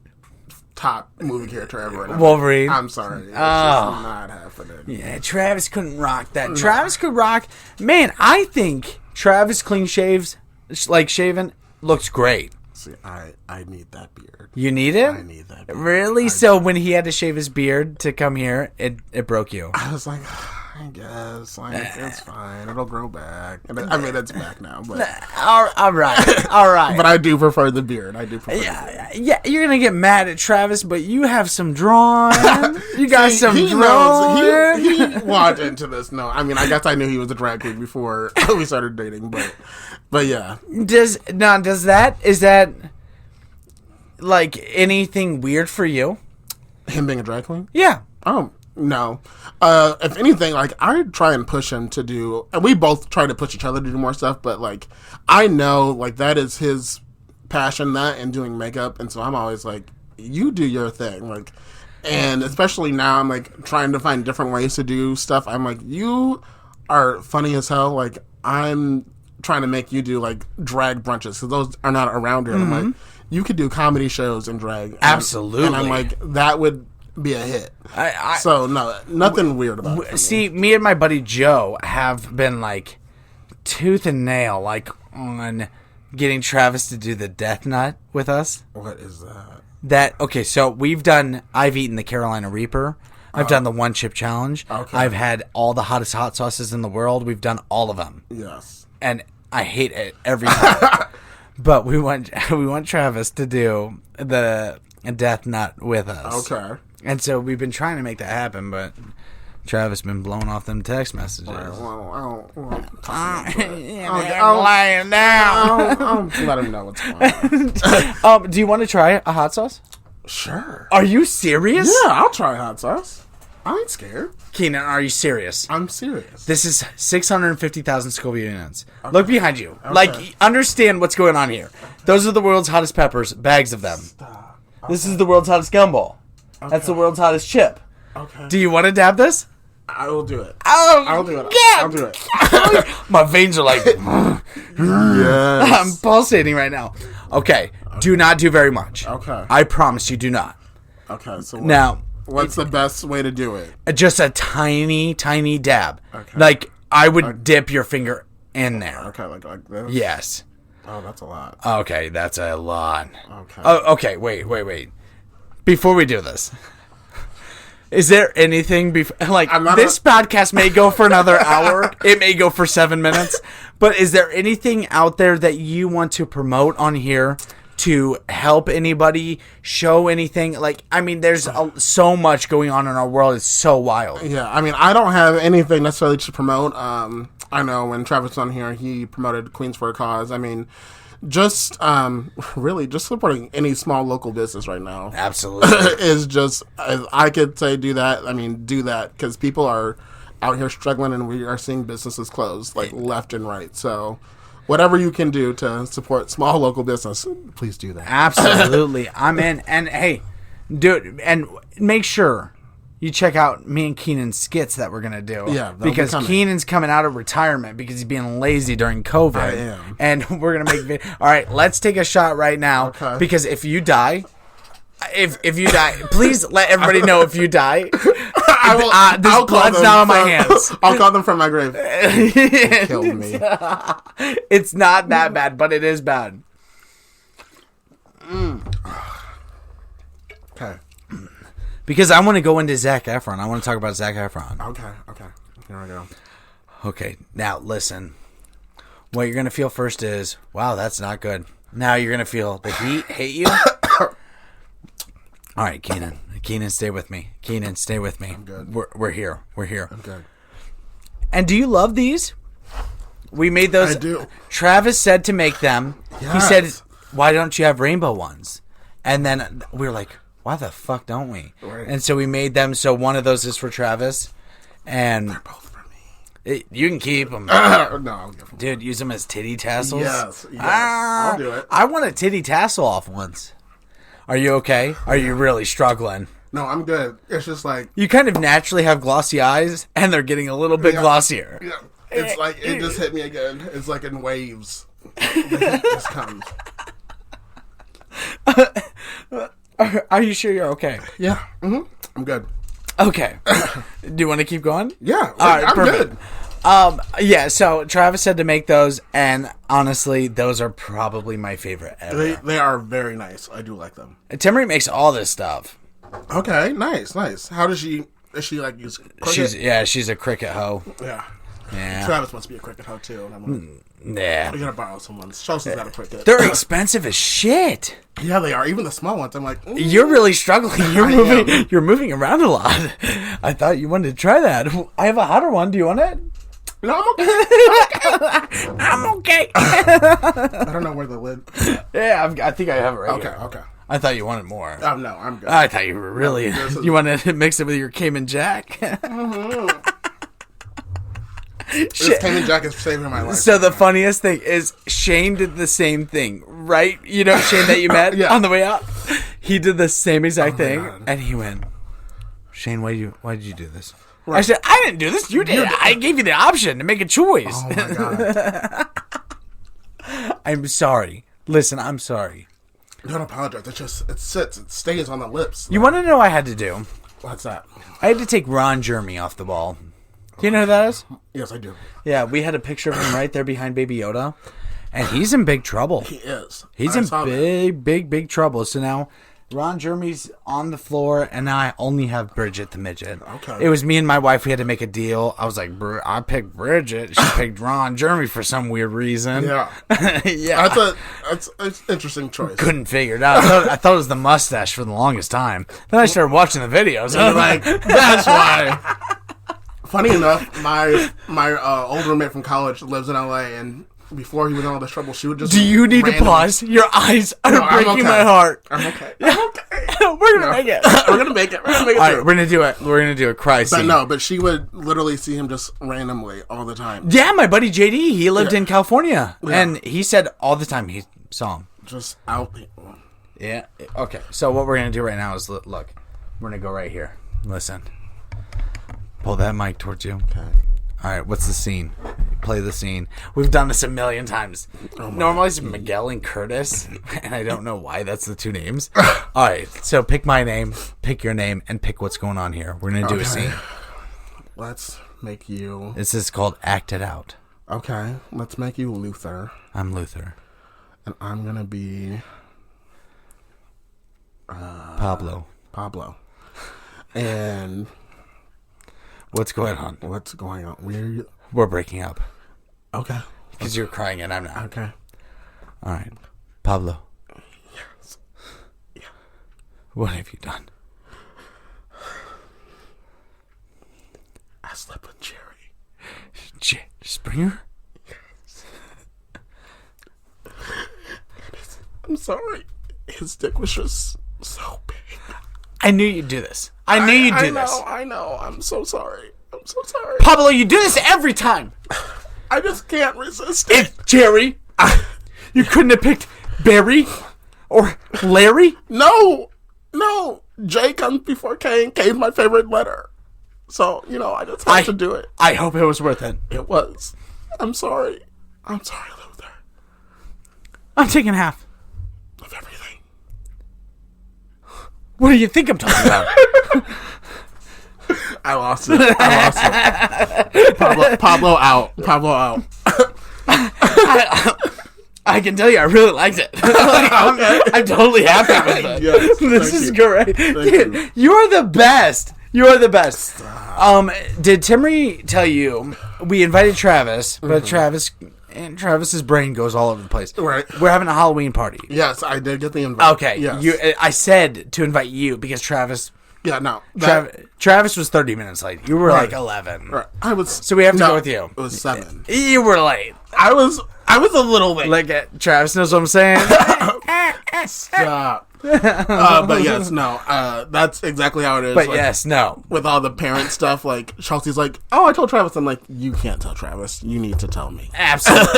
top movie character ever. And Wolverine. I'm sorry. It's just not happening. Yeah, Travis couldn't rock that. No. Travis could rock. Man, I think Travis clean shaves, like shaven, looks great. See, I need that beard. You need it? I need that beard. Really? So when he had to shave his beard to come here, it broke you. I was like, I guess. Like, it's fine. It'll grow back. I mean, it's back now. But all right. All right. But I do prefer the beard. Yeah, you're going to get mad at Travis, but you have some drawn. You got some drawn. He walked into this. No, I mean, I guess I knew he was a drag queen before we started dating, but yeah. Is that like anything weird for you? Him being a drag queen? Yeah. Oh, no. If anything, like, I try and push him to do, and we both try to push each other to do more stuff, but, like, I know, like, that is his passion, that and doing makeup, and so I'm always like, you do your thing, like, and especially now I'm, like, trying to find different ways to do stuff. I'm like, you are funny as hell, like, I'm trying to make you do, like, drag brunches, because those are not around here. Mm-hmm. I'm like, you could do comedy shows and drag. Absolutely. And I'm like, that would be a hit. So, no, nothing weird about it. See, me and my buddy Joe have been, like, tooth and nail, like, on getting Travis to do the death nut with us. What is that? So I've eaten the Carolina Reaper. I've done the one chip challenge. Okay. I've had all the hottest hot sauces in the world. We've done all of them. Yes. And I hate it every time. But we want Travis to do the Death Nut with us. Okay. And so we've been trying to make that happen, but Travis been blowing off them text messages. I'll Lying down. let him know what's going on. Do you want to try a hot sauce? Sure. Are you serious? Yeah, I'll try hot sauce. I ain't scared. Keenan, are you serious? I'm serious. This is 650,000 Scoville units. Okay. Look behind you. Okay. Like, understand what's going on here. Those are the world's hottest peppers, bags of them. Stop. Okay. This is the world's hottest gumball. Okay. That's the world's hottest chip. Okay. Do you want to dab this? I will do it. Oh, I'll do it. Yeah. I'll do it. My veins are like... Yes. I'm pulsating right now. Okay. Do not do very much. Okay. I promise you do not. Okay, so now... What's the best way to do it? Just a tiny, tiny dab. Okay. Like, I would dip your finger in there. Okay, like this? Yes. Oh, that's a lot. Okay, that's a lot. Okay. Oh, okay, wait. Before we do this, is there anything this podcast may go for another hour. It may go for 7 minutes. But is there anything out there that you want to promote on here to help anybody, show anything? Like, I mean, there's so much going on in our world. It's so wild. Yeah, I mean, I don't have anything necessarily to promote. I know when Travis was on here, he promoted Queens for a Cause. I mean, just really just supporting any small local business right now. Absolutely. Is just, I could say do that. I mean, do that because people are out here struggling and we are seeing businesses close like left and right. So whatever you can do to support small local business, please do that. Absolutely. I'm in. And hey, do it. And make sure you check out me and Keenan's skits that we're going to do. Yeah. Because Keenan's coming out of retirement because he's being lazy during COVID. I am. And we're going to make all right, let's take a shot right now. Okay. Because if you die, please let everybody know if you die. This blood's not on my hands. I'll call them from my grave. They killed me. It's not that bad, but it is bad. Okay. Because I want to go into Zac Efron. I want to talk about Zac Efron. Okay. Here I go. Okay, now listen. What you're going to feel first is, wow, that's not good. Now you're going to feel the heat hit you. All right, Keenan. Keenan, stay with me. Keenan, stay with me. I'm good. We're here. We're here. I'm good. And do you love these? We made those. I do. Travis said to make them. Yes. He said, why don't you have rainbow ones? And then we were like, why the fuck don't we? Right. And so we made them. So one of those is for Travis. And They're both for me. You can keep them. No, I'll give them. Dude, use them as titty tassels. Yes. I'll do it. I want a titty tassel off once. Are you okay? Are you really struggling? No, I'm good. It's just like... You kind of naturally have glossy eyes, and they're getting a little bit glossier. Yeah. It's like, it just hit me again. It's like in waves. The heat just comes. Are you sure you're okay? Yeah. Mm-hmm. I'm good. Okay. Do you want to keep going? Yeah. All right, I'm perfect. good. Yeah, so Travis said to make those, and honestly, those are probably my favorite ever. They are very nice. I do like them. Timmery makes all this stuff. Okay, nice. How does she like use cricket? She's a cricket hoe. Yeah. Travis must be a cricket hoe too. And I'm like, Yeah. I gotta borrow someone's. Chelsea's got a cricket. They're expensive as shit. Yeah, they are. Even the small ones. I'm like, You're really struggling. You're moving around a lot. I thought you wanted to try that. I have a hotter one. Do you want it? No, I'm okay. I'm okay. I don't know where the lid. Yeah, I think I have it right here. Okay. I thought you wanted more. Oh no, I'm good. I thought you were really. You wanted to mix it with your Cayman Jack. This Cayman Jack is saving my life. So the funniest thing is Shane did the same thing, right? You know Shane that you met Yeah. on the way out? He did the same exact thing, God. and he went, Shane, why did you do this? Right. I said, I didn't do this. You did. I gave you the option to make a choice. Oh my god. I'm sorry. Listen, I'm sorry. Don't apologize. It stays on the lips. You want to know what I had to do? What's that? I had to take Ron Jeremy off the ball. Do you know who that is? Yes, I do. Yeah, we had a picture of him right there behind Baby Yoda, and he's in big trouble. He is. He's in big trouble. So now Ron Jeremy's on the floor, and now I only have Bridget the midget. Okay. It was me and my wife. We had to make a deal. I was like, I picked Bridget. She picked Ron Jeremy for some weird reason. Yeah. Yeah. That's an interesting choice. Couldn't figure it out. I thought it was the mustache for the longest time. Then I started watching the videos. And I'm like, that's why. Funny enough, my old roommate from college lives in LA, and before he was in all this trouble, she would just. Do you need to pause? Your eyes are breaking my heart. I'm okay. I'm okay. We're gonna make it. We're gonna make it. All right, we're gonna do it. We're gonna do a cry scene. But she would literally see him just randomly all the time. Yeah, my buddy JD, he lived in California, and he said all the time he saw him. Just out. Yeah. Okay. So what we're gonna do right now is look. We're gonna go right here. Listen. Pull that mic towards you. Okay. All right. What's the scene? Play the scene. We've done this a million times. Normally it's Miguel and Curtis, and I don't know why that's the two names. All right. So pick my name, pick your name, and pick what's going on here. We're gonna do a scene. Let's make you. This is called Act It Out. Okay. Let's make you Luther. I'm Luther. And I'm gonna be Pablo. And what's going on? What's going on? We're breaking up. Okay. Because you're crying and I'm not. Okay. All right. Pablo. Yes. Yeah. What have you done? I slept with Jerry. Springer? Yes. I'm sorry. His dick was just so big. I knew you'd do this. I knew you'd do this. I know. I'm so sorry. Pablo, you do this every time. I just can't resist it. If Jerry, you couldn't have picked Barry or Larry? No. J comes before K, and K is my favorite letter. So, I just have to do it. I hope it was worth it. It was. I'm sorry. Luther. I'm taking half of everything. What do you think I'm talking about? I lost it. Pablo out. I can tell you, I really liked it. I'm totally happy with it. Yes, this is great. Dude, you're the best. Did Timmy tell you we invited Travis, but Travis's brain goes all over the place. Right. We're having a Halloween party. Yes, I did get the invite. Okay. Yes. I said to invite you because Travis. Yeah, no. Travis was 30 minutes late. You were like 11. Right. I was. So we have to go with you. It was 7. You were late. I was a little late. Like, Travis knows what I'm saying. Stop. But yes, no. That's exactly how it is. But like, yes, no. With all the parent stuff, like Chelsea's like, "Oh, I told Travis." I'm like, "You can't tell Travis. You need to tell me." Absolutely.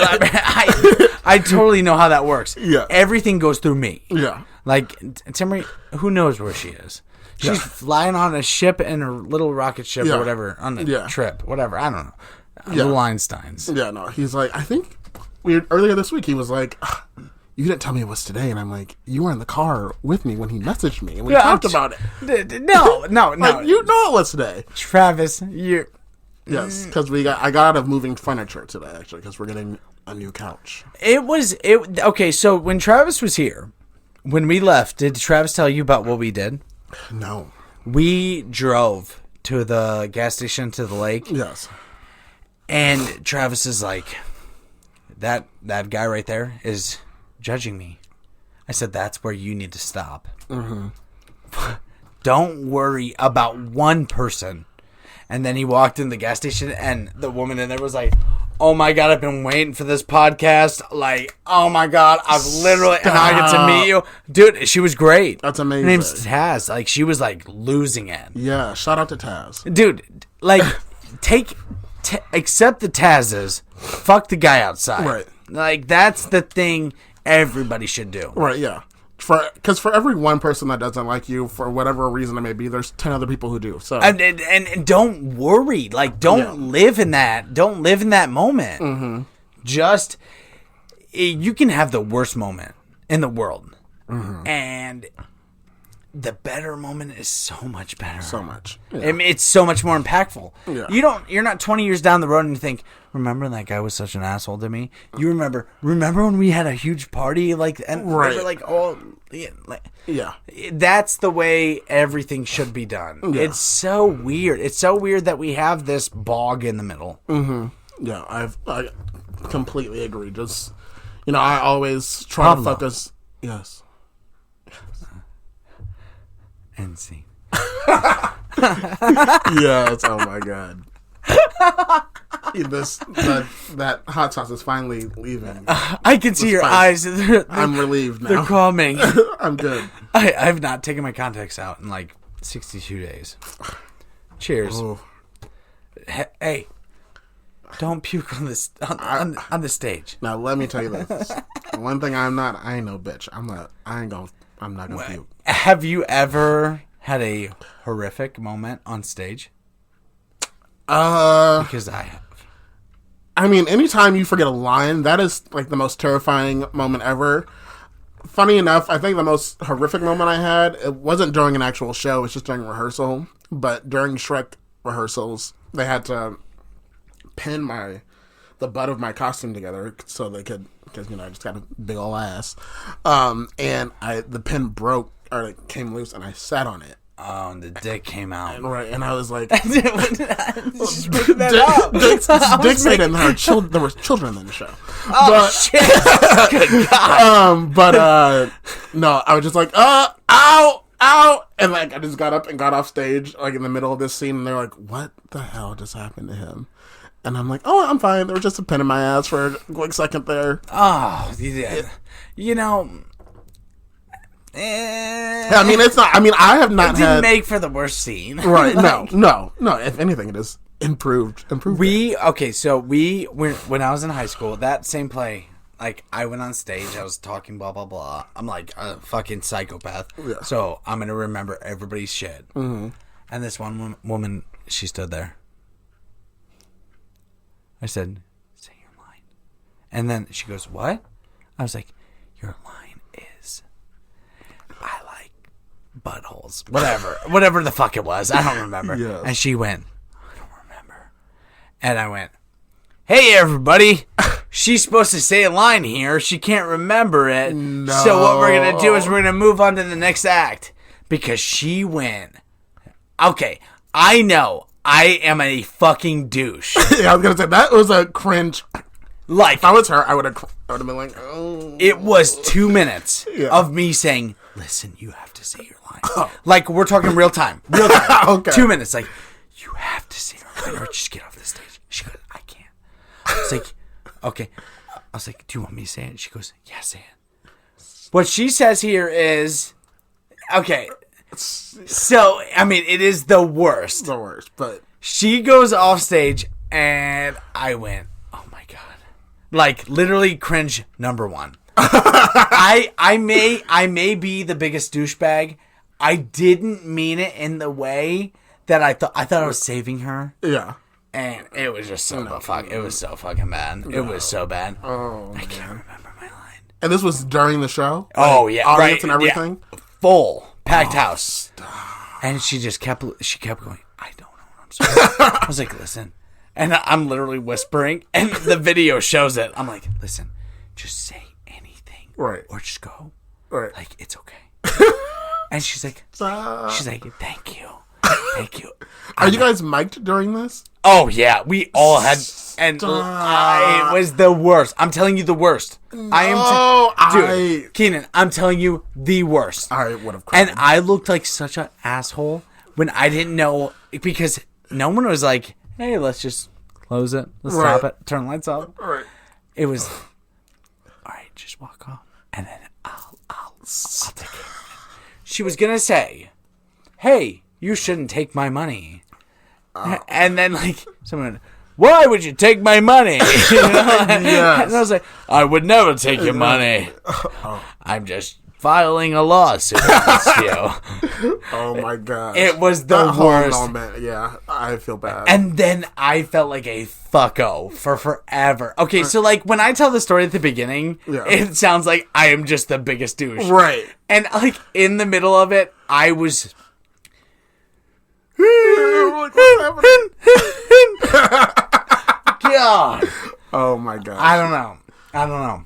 I totally know how that works. Yeah. Everything goes through me. Yeah. Like, Timmy, who knows where she is? She's flying on a ship in her little rocket ship or whatever on the trip. Whatever. I don't know. The Einsteins. Yeah, no. He's like, I think earlier this week, he was like, "You didn't tell me it was today." And I'm like, "You were in the car with me when he messaged me. And we talked about it." No. Like, you know it was today. Travis, you... Yes, because I got out of moving furniture today, actually, because we're getting a new couch. Okay, so when Travis was here, when we left, did Travis tell you about what we did? No. We drove to the gas station to the lake. Yes. And Travis is like, that guy right there is judging me. I said, that's where you need to stop. Mm-hmm. Don't worry about one person. And then he walked in the gas station, and the woman in there was like, "Oh my God, I've been waiting for this podcast. Like, oh my God, I've literally, and I get to meet you." Dude, she was great. That's amazing. Her name's Taz. Like, she was like losing it. Yeah, shout out to Taz. Dude, like, accept the Tazes. Fuck the guy outside. Right. Like, that's the thing everybody should do. Right, yeah. Because for every one person that doesn't like you, for whatever reason it may be, there's 10 other people who do. So and don't worry. Like, don't live in that. Don't live in that moment. Mm-hmm. Just, you can have the worst moment in the world. Mm-hmm. And the better moment is so much better. So much. Yeah. I mean, it's so much more impactful. Yeah. You're not 20 years down the road and you think, remember that guy was such an asshole to me? You remember when we had a huge party? Like, and right. remember, like, oh, yeah, like, yeah. That's the way everything should be done. Yeah. It's so weird. It's so weird that we have this bog in the middle. Mm-hmm. Yeah, I completely agree. Just, I always try to focus. Yes. And see. Yes. Oh my god. That hot sauce is finally leaving. I can see your eyes. I'm relieved now. They're calming. I'm good. I've not taken my contacts out in like 62 days. Cheers. Oh. Hey, don't puke on this on the stage. Now let me tell you this. One thing I ain't no bitch. I'm not gonna puke. Have you ever had a horrific moment on stage? Because I have. I mean, anytime you forget a line, that is like the most terrifying moment ever. Funny enough, I think the most horrific moment I had, it wasn't during an actual show, it was just during rehearsal. But during Shrek rehearsals, they had to pin the butt of my costume together so they could, because I just got a big ol' ass. And the pin broke, or it came loose, and I sat on it. Oh, and the dick came out. Right, and I was like, Just picking that up. Dick made it, and there were children in the show. Oh, shit. Good God. No, I was just like, ow, and like I just got up and got off stage, like in the middle of this scene, and they're like, what the hell just happened to him? And I'm like, oh, I'm fine. There was just a pin in my ass for a quick second there. Oh, yeah. I mean, it's not. I mean, I have not it didn't make for the worst scene. Right? No. If anything, it is improved. When I was in high school, that same play, like I went on stage, I was talking blah blah blah. I'm like a fucking psychopath, so I'm gonna remember everybody's shit. Mm-hmm. And this one woman, she stood there. I said, "Say your line," and then she goes, "What?" I was like, "Your line is, I like buttholes, whatever the fuck it was. I don't remember." Yes. And she went, "I don't remember," and I went, "Hey everybody, she's supposed to say a line here. She can't remember it. No. So what we're gonna do is we're gonna move on to the next act because she went. Okay, I know." I am a fucking douche. Yeah, I was gonna say that was a cringe. Like, if I was her, I would have been like, oh. It was 2 minutes of me saying, "Listen, you have to say your line." Oh. Like we're talking real time. Okay. 2 minutes. Like you have to say your line, or just get off the stage. She goes, "I can't." I was like, "Okay." I was like, "Do you want me to say it?" She goes, "Yeah, say it." What she says here is, okay. So, I mean, it is the worst. The worst, but... She goes off stage, and I went, oh my God. Like, literally cringe number one. I may be the biggest douchebag. I didn't mean it in the way that I thought I was saving her. Yeah. And it was just it was so fucking bad. No. It was so bad. Oh, I can't remember my line. And this was during the show? Oh, yeah. Audience and everything? Yeah. Full. Packed house. Stop. And she kept going, "I don't know what I'm saying." I was like, "Listen." And I'm literally whispering, and the video shows it. I'm like, "Listen, just say anything." Right. Or just go. Right. Like, it's okay. And she's like, "Thank you. Thank you." Are you guys mic'd during this? Oh, yeah. We all had... And it was the worst. I'm telling you the worst. No, Dude, Keenen, I'm telling you the worst. I would have cried. And I looked like such an asshole when I didn't know, because no one was like, "Hey, let's just close it. Let's stop it. Turn the lights off." Right. It was, "All right, just walk off, and then I'll take care of it." She was gonna say, "Hey, you shouldn't take my money," and then like someone. "Why would you take my money?" Yes. And I was like, "I would never take your money. I'm just filing a lawsuit against you. Oh my god. It was the That whole worst. moment, yeah, I feel bad. And then I felt like a fucko for forever. Okay, so like when I tell the story at the beginning, it sounds like I am just the biggest douche. Right. And like in the middle of it, I was... God. Oh my god. I don't know.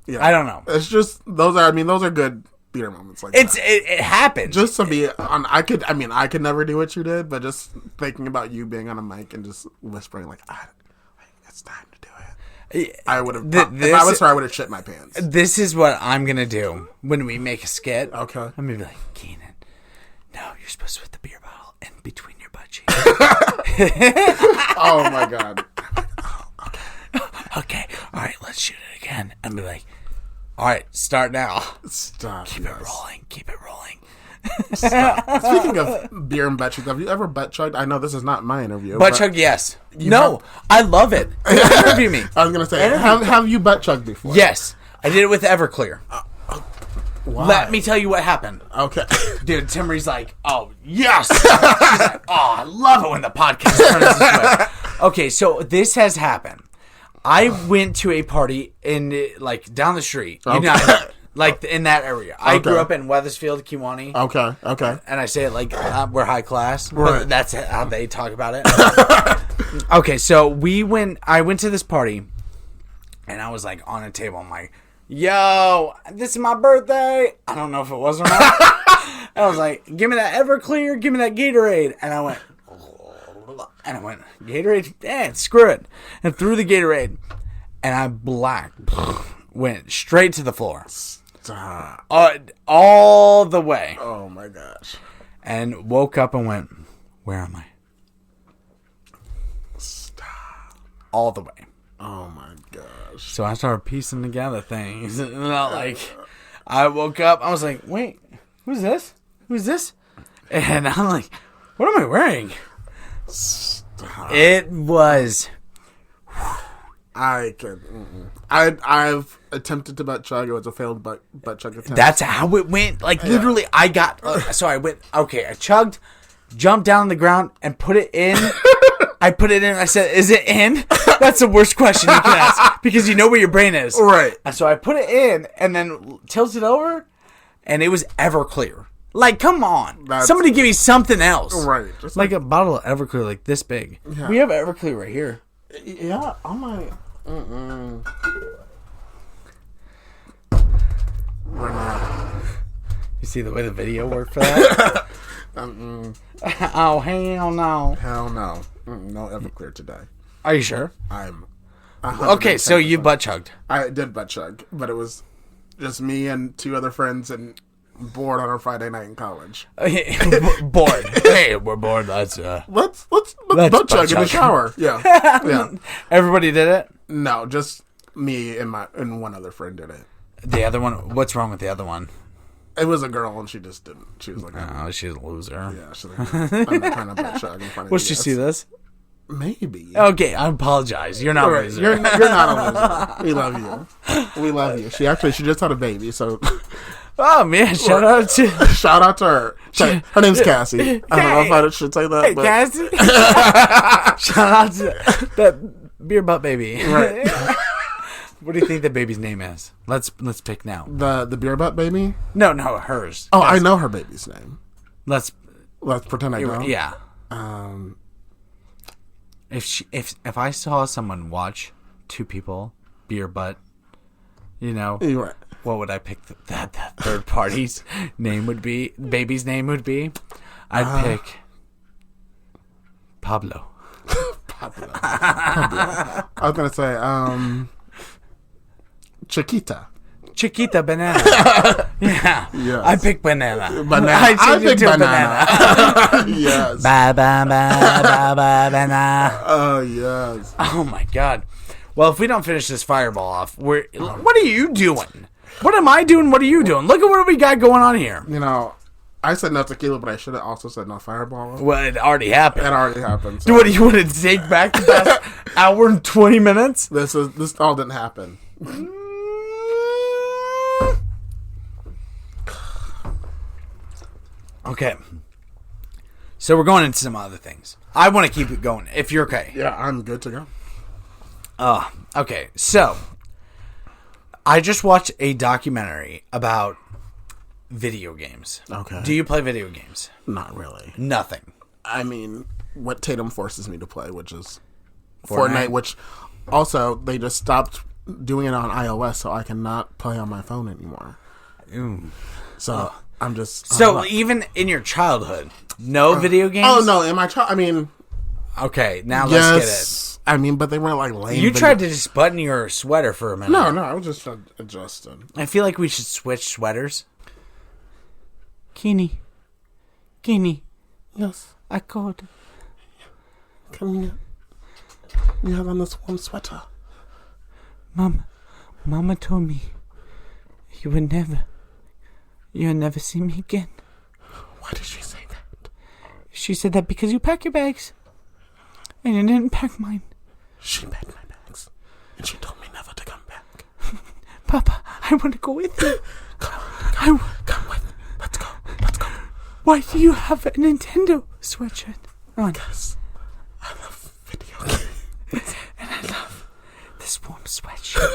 Yeah. I don't know. It's just those are good theater moments like It that. happened. Just to be on, I could never do what you did, but just thinking about you being on a mic and just whispering like, it's time to do it. I would have. If I was her, I would have shit my pants. This is what I'm gonna do when we make a skit. Okay. I'm gonna be like, Keenen, no, you're supposed to put the beer bottle in between your butt cheeks. Oh my god. Okay, all right, let's shoot it again. And be like, all right, start now. Stop. Keep it rolling. Stop. Speaking of beer and butt chugged, have you ever butt chugged? I know this is not my interview. Butt chug, yes. No, I love it. Interview me. I was gonna say, have you butt chugged before? Yes, I did it with Everclear. Why? Let me tell you what happened. Okay. Dude, Timmery's like, oh, yes. She's like, oh, I love it when the podcast turns this way. Okay, so this has happened. I went to a party in, like, down the street. Okay. Like, in that area. I grew up in Weathersfield, Kewanee. Okay. And I say it like we're high class. Right. But that's how they talk about it. Okay, so I went to this party, and I was, like, on a table. I'm like, yo, this is my birthday. I don't know if it was or not. I was like, give me that Everclear, give me that Gatorade. And I went, Gatorade, screw it. And threw the Gatorade. And I went straight to the floor. Stop. All the way. Oh my gosh. And woke up and went, where am I? Stop. All the way. Oh my gosh. So I started piecing together things. Not like, I woke up, I was like, wait, who's this? And I'm like, what am I wearing? Stop. It was... I've attempted to butt chug. It was a failed butt chug attempt. That's how it went. Like, literally, I got... so I went, okay, I chugged, jumped down on the ground, and put it in. I put it in, I said, is it in? That's the worst question you can ask. Because you know where your brain is. Right. And so I put it in, and then tilted over, and it was Everclear. Like, come on. Somebody give me something else. Right. Just like a bottle of Everclear, like this big. Yeah. We have Everclear right here. Yeah, I might. We're not. You see the way the video worked for that? Oh, hell no. Hell no. No Everclear today. Are you sure? I'm. Okay, so you butt chugged. I did butt chug, but it was just me and two other friends and bored on our Friday night in college. Bored. Hey, we're bored. Let's butt chug in the shower. Yeah. Everybody did it? No, just me and one other friend did it. The other one, what's wrong with the other one? It was a girl and she just didn't. She was like, oh, she's a loser. Yeah, she's like, I'm not trying to butt chug in front of you. Will she see this? Maybe. Okay, I apologize. You're not a loser. You're not a loser. We love you. We love you. She just had a baby, so. Oh man! Shout out to her. Her name's Cassie. I don't know if I should say that. Hey, but. Cassie. Shout out to that beer butt baby. Right. What do you think the baby's name is? Let's pick now. The beer butt baby? No, hers. Oh, I know her baby's name. Let's pretend I don't. Yeah. If I saw someone watch two people beer butt, You're right. what would I pick that third party's name would be? Baby's name would be? I'd pick Pablo. Pablo. I was gonna say Chiquita Banana. Yeah. Yes. I pick banana. I pick banana. Yes. Banana. Oh yes. Oh my god. Well, if we don't finish this fireball off, what are you doing? What am I doing? What are you doing? Look at what we got going on here. I said no tequila, but I should have also said no fireball. Well, it already happened. It already happened. So. What do you want to take back the past hour and 20 minutes? This all didn't happen. Okay. So we're going into some other things. I want to keep it going, if you're okay. Yeah, I'm good to go. Okay. So, I just watched a documentary about video games. Okay. Do you play video games? Not really. Nothing. I mean, what Tatum forces me to play, which is Fortnite, which also they just stopped doing it on iOS, so I cannot play on my phone anymore. So I'm just... So even in your childhood, no video games? Oh, no, in my child... I mean... Okay, now yes, let's get it. I mean, but they weren't like lame. You tried to just button your sweater for a minute. No, I was just adjusting. I feel like we should switch sweaters. Keenen. Yes. I called. Come here. You have on this warm sweater. Mama told me you'll never see me again. Why did she say that? She said that because you pack your bags. And you didn't pack mine. She packed my bags. And she told me never to come back. Papa, I want to go with you. Come with me. Let's go. Why do you have a Nintendo sweatshirt on? Because I love video games. And I love this warm sweatshirt.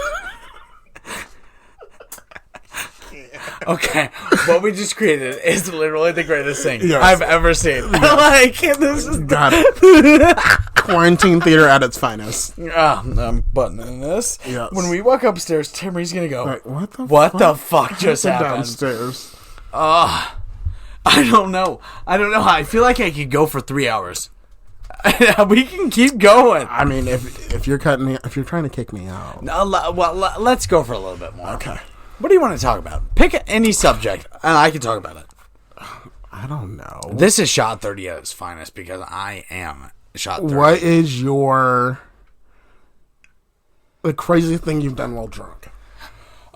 Okay, what we just created is literally the greatest thing I've ever seen. Like, this is... Got it. Quarantine theater at its finest. I'm buttoning this. Yes. When we walk upstairs, Timmery's gonna go, Like, what the fuck just happened? Downstairs. I don't know. I feel like I could go for 3 hours. We can keep going. I mean, if you're if you're trying to kick me out. No, let's go for a little bit more. Okay. What do you want to talk about? Pick any subject, and I can talk about it. I don't know. This is Shot 30 at its finest because I am Shot 30. What is the craziest thing you've done while drunk?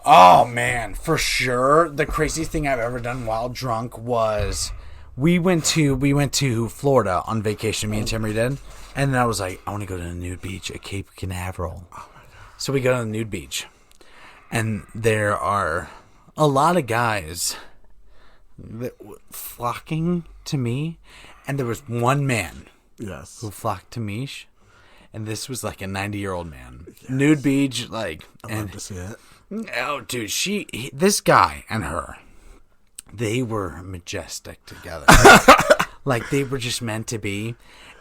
Oh, man. For sure, the craziest thing I've ever done while drunk was we went to Florida on vacation, me and Timmy did, and then I was like, I want to go to the nude beach at Cape Canaveral. Oh, my God. So we go to the nude beach. And there are a lot of guys that flocking to me. And there was one man who flocked to me. And this was like a 90-year-old man. Yes. Nude beach, like... I'd love to see it. Oh, dude, this guy and her, they were majestic together. Like, they were just meant to be.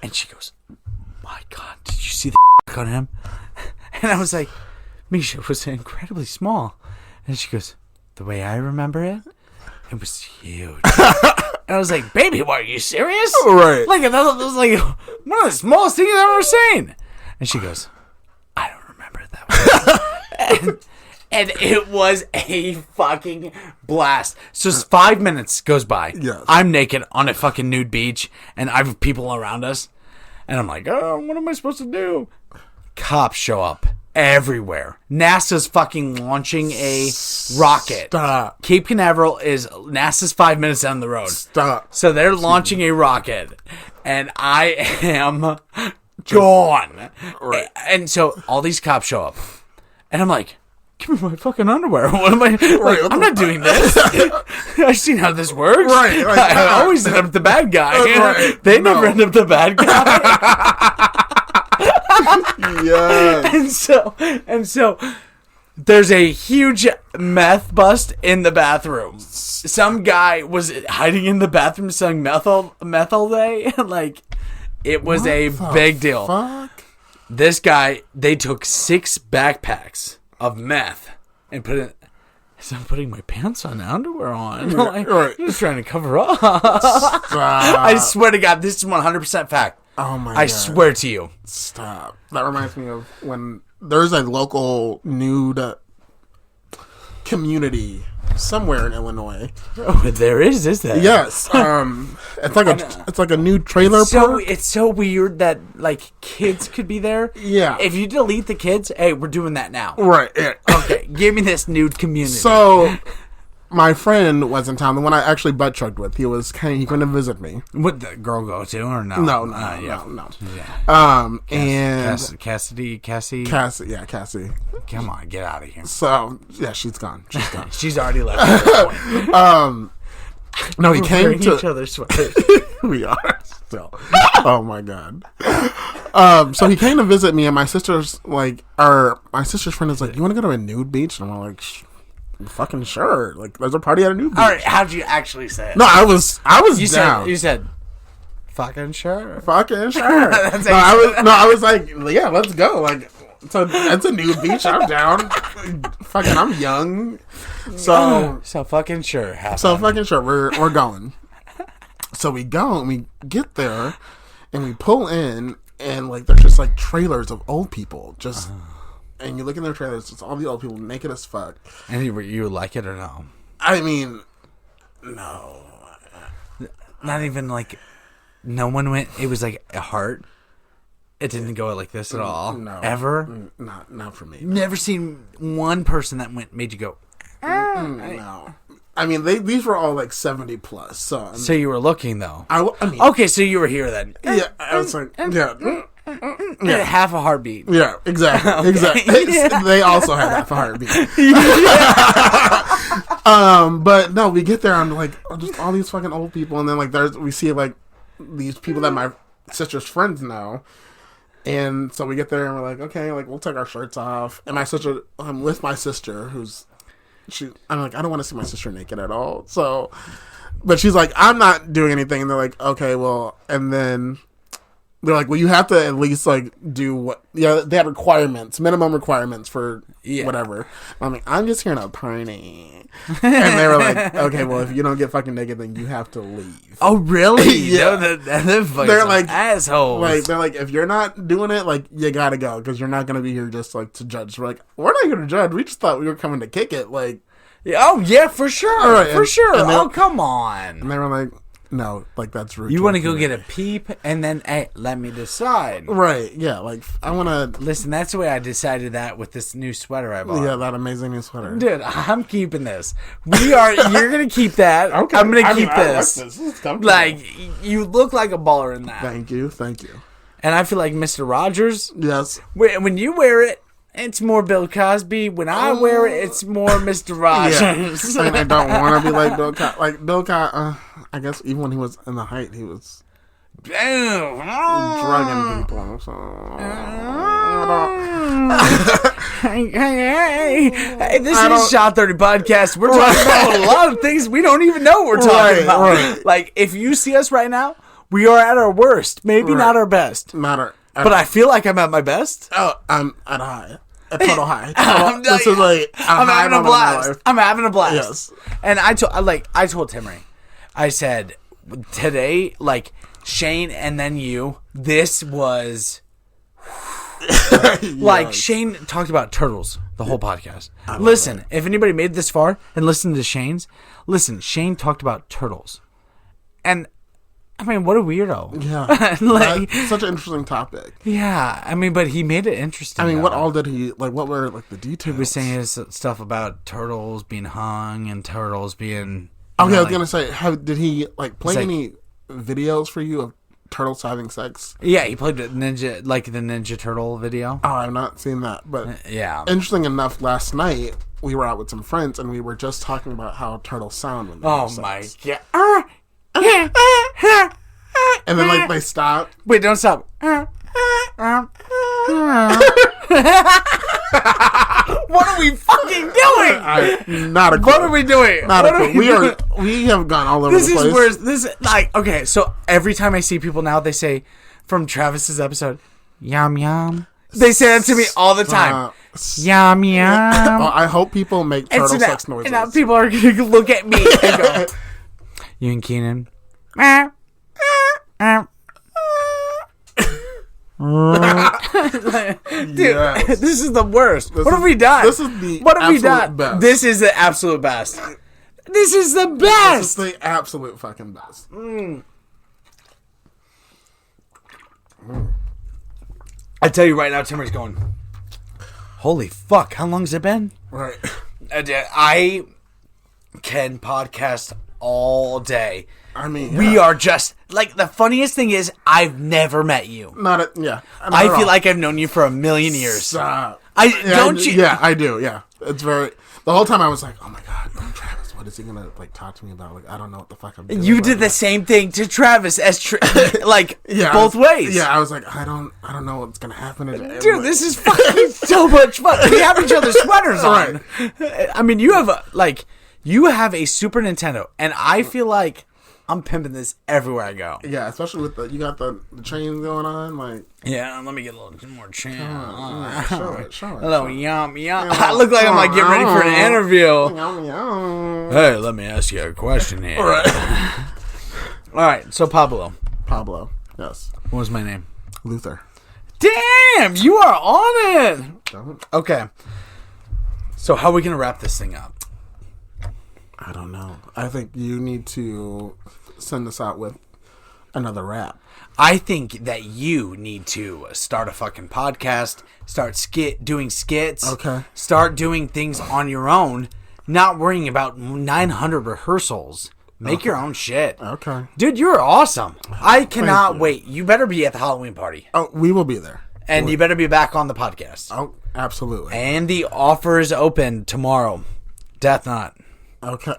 And she goes, my God, did you see the on him? And I was like... Misha was incredibly small. And she goes, the way I remember it, it was huge. And I was like, baby, what, are you serious? Right. Like, that was like one of the smallest things I've ever seen. And she goes, I don't remember it that way. and it was a fucking blast. So 5 minutes goes by. Yes. I'm naked on a fucking nude beach, and I have people around us. And I'm like, oh, what am I supposed to do? Cops show up. Everywhere. NASA's fucking launching a rocket. Stop. Cape Canaveral is NASA's 5 minutes down the road. Stop. So they're launching a rocket. And I am gone. Right. And so all these cops show up. And I'm like, give me my fucking underwear. What am I? Right, I'm not doing this. I've seen how this works. Right. Like, I always end up the bad guy. Right. They never end up the bad guy. Yes. And so there's a huge meth bust in the bathroom. Some guy was hiding in the bathroom selling meth all day. Like, it was a big deal. Fuck? This guy, they took 6 backpacks of meth and put it. So I'm putting my pants on, underwear on. Like, right. Just trying to cover up. Stop. I swear to God, this is 100% fact. Oh my God. I swear to you. Stop. That reminds me of when there's a local nude community somewhere in Illinois. Oh, there is there? Yes. It's like a new trailer park. It's so weird that like kids could be there. Yeah. If you delete the kids, hey, we're doing that now. Right. Yeah. Okay, give me this nude community. So my friend was in town, the one I actually butt chugged with. He was going to visit me. Would the girl go to or no? No. Yeah. And Cassie. Cassie. Come on, get out of here. So yeah, she's gone. She's already left. At this point. No, he came wearing to each other's sweaters. we are still. Oh my god. So he came to visit me, and my sister's like, my sister's friend is like, "You want to go to a nude beach?" And I'm like, "Fucking sure." Like, there's a party at a nude beach. All right, how'd you actually say it? No, I was down. You said, "Fucking sure." Fucking sure. That's I was like, yeah, let's go. Like, it's a nude beach. I'm down. Fucking, I'm young. So fucking sure. Fucking sure. We're going. So we go and we get there and we pull in and like there's just like trailers of old people just and you look in their trailers, it's all the old people naked as fuck. And you like it or no? I mean, no. Not even like no one went. It was like a heart. It didn't go like this at all. No. Ever? Not for me. Never seen one person that made you go. No. I mean, these were all like 70 plus. So you were looking though. I mean, okay, so you were here then. yeah, I was like, yeah. Half a heartbeat. Yeah, exactly. Okay. Exactly. Yeah. They also had half a heartbeat. But no, we get there and like just all these fucking old people, and then like we see like these people that my sister's friends know, and so we get there and we're like, okay, like we'll take our shirts off, and my sister, I'm with my sister I'm like, I don't want to see my sister naked at all, so, but she's like, I'm not doing anything, and they're like, okay, well, and then they're like, well, you have to at least like do what? Yeah, they had minimum requirements for whatever. I'm like, I'm just here in a party, and they were like, okay, well, if you don't get fucking naked, then you have to leave. Oh, really? Yeah. They're like assholes. Like they're like, if you're not doing it, like you gotta go because you're not gonna be here just like to judge. We're like, we're not here to judge. We just thought we were coming to kick it. Like, oh yeah, for sure, right, for sure. And Come on. And they were like, no, like that's rude. You want to go get a peep and then, hey, let me decide. Right? Yeah. Like I want to listen. That's the way I decided that with this new sweater I bought. Yeah, that amazing new sweater, dude. I'm keeping this. You're gonna keep that. Okay. I'm gonna keep this. I like this is comfortable. Like you look like a baller in that. Thank you. And I feel like Mr. Rogers. Yes. When you wear it, it's more Bill Cosby. When I wear it, it's more Mr. Rogers. Yeah. I don't want to be like Bill Cosby. Like Bill Cosby, I guess even when he was in the height, he was drugging people. So. Hey, this is Shot 30 Podcast. We're talking about a lot of things we don't even know we're talking about. Right. Like, if you see us right now, we are at our worst. Maybe not our best. But I feel like I'm at my best. Oh, I'm at a high. A total high. This is like I'm having a blast. I'm having a blast. Yes. And I told Timmy, I said today, like Shane and then you. This was like Shane talked about turtles the whole podcast. Listen, if anybody made this far and listened to Shane's, Shane talked about turtles, and I mean, what a weirdo. Yeah. Like, such an interesting topic. Yeah. I mean, but he made it interesting. I mean, what all did he, like, what were, like, the details? He was saying his stuff about turtles being hung and turtles being... Okay, I was going to say, did he, like, play any videos for you of turtles having sex? Yeah, he played the Ninja Turtle video. Oh, I've not seen that, but... Yeah. Interesting enough, last night, we were out with some friends, and we were just talking about how turtles sound when they have sex. My God. And then, like, they stop. Wait, don't stop. What are we fucking doing? Not a clue. What are we doing? We have gone all over the place. This is like, okay, so every time I see people now, they say, from Travis's episode, yum yum. They say that to me all the time. Yum yum. Well, I hope people make turtle sex noises. And now people are going to look at me and go, you and Keenen. Dude, yes. This is the worst. What have we done? This is the absolute best. This is the absolute best. This is the best. This is the absolute fucking best. I tell you right now, Timmer's going, holy fuck, how long has it been? Right. I can podcast all day. I mean, we are just like, the funniest thing is I've never met you. I feel like I've known you for a million years. Yeah, I do. Yeah, it's very. The whole time I was like, oh my God, Travis. what is he gonna like talk to me about? Like, I don't know what the fuck I'm doing. You did the same thing to Travis as like Yeah, both ways. Yeah, I was like, I don't know what's gonna happen. Dude, this is fucking so much fun. We have each other's sweaters on. I mean, you have a Super Nintendo, and I feel like I'm pimping this everywhere I go. Yeah, especially with you got the chains going on, like. Yeah, let me get a little more chain. Show it. Hello, yum. I look like I'm like getting ready for an interview. Hey, let me ask you a question here. All right, so Pablo, yes. what was my name? Luther. Damn, you are on it. Don't. Okay, so how are we gonna wrap this thing up? I don't know. I think you need to send us out with another rap. I think that you need to start a fucking podcast, start doing skits, Okay. Start doing things on your own, not worrying about 900 rehearsals. Make your own shit. Okay. Dude, you're awesome. I cannot wait. You better be at the Halloween party. Oh, we will be there. And you better be back on the podcast. Oh, absolutely. And the offer is open tomorrow. Death Knot. Okay.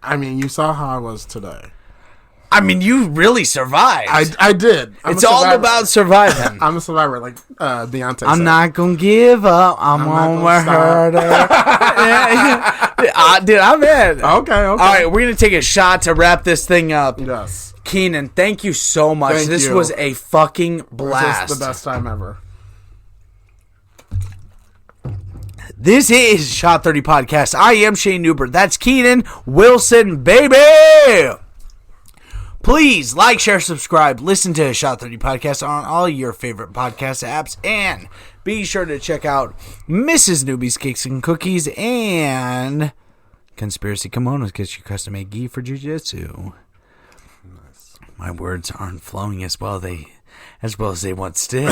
I mean, you saw how I was today. I mean, you really survived. I did. It's all about surviving. I'm a survivor, like Beyonce said. I'm not gonna give up. I'm gonna hurt her. Dude, I'm in. Okay. All right, we're gonna take a shot to wrap this thing up. Yes. Keenen, thank you so much. Thank This you. was a fucking blast. This is the best time ever. This is Shot 30 Podcast. I am Shane Newbert. That's Keenen Wilson, baby. Please like, share, subscribe. Listen to Shot 30 Podcast on all your favorite podcast apps. And be sure to check out Mrs. Newbie's Cakes and Cookies and Conspiracy Kimonos. Get your custom-made gi for jiu-jitsu. Nice. My words aren't flowing as well as they once did.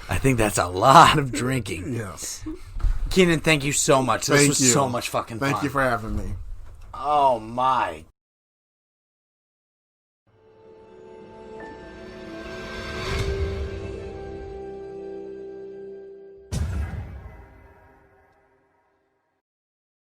I think that's a lot of drinking. Yes. Keenen, thank you so much. This was so much fucking fun. Thank you for having me. Oh my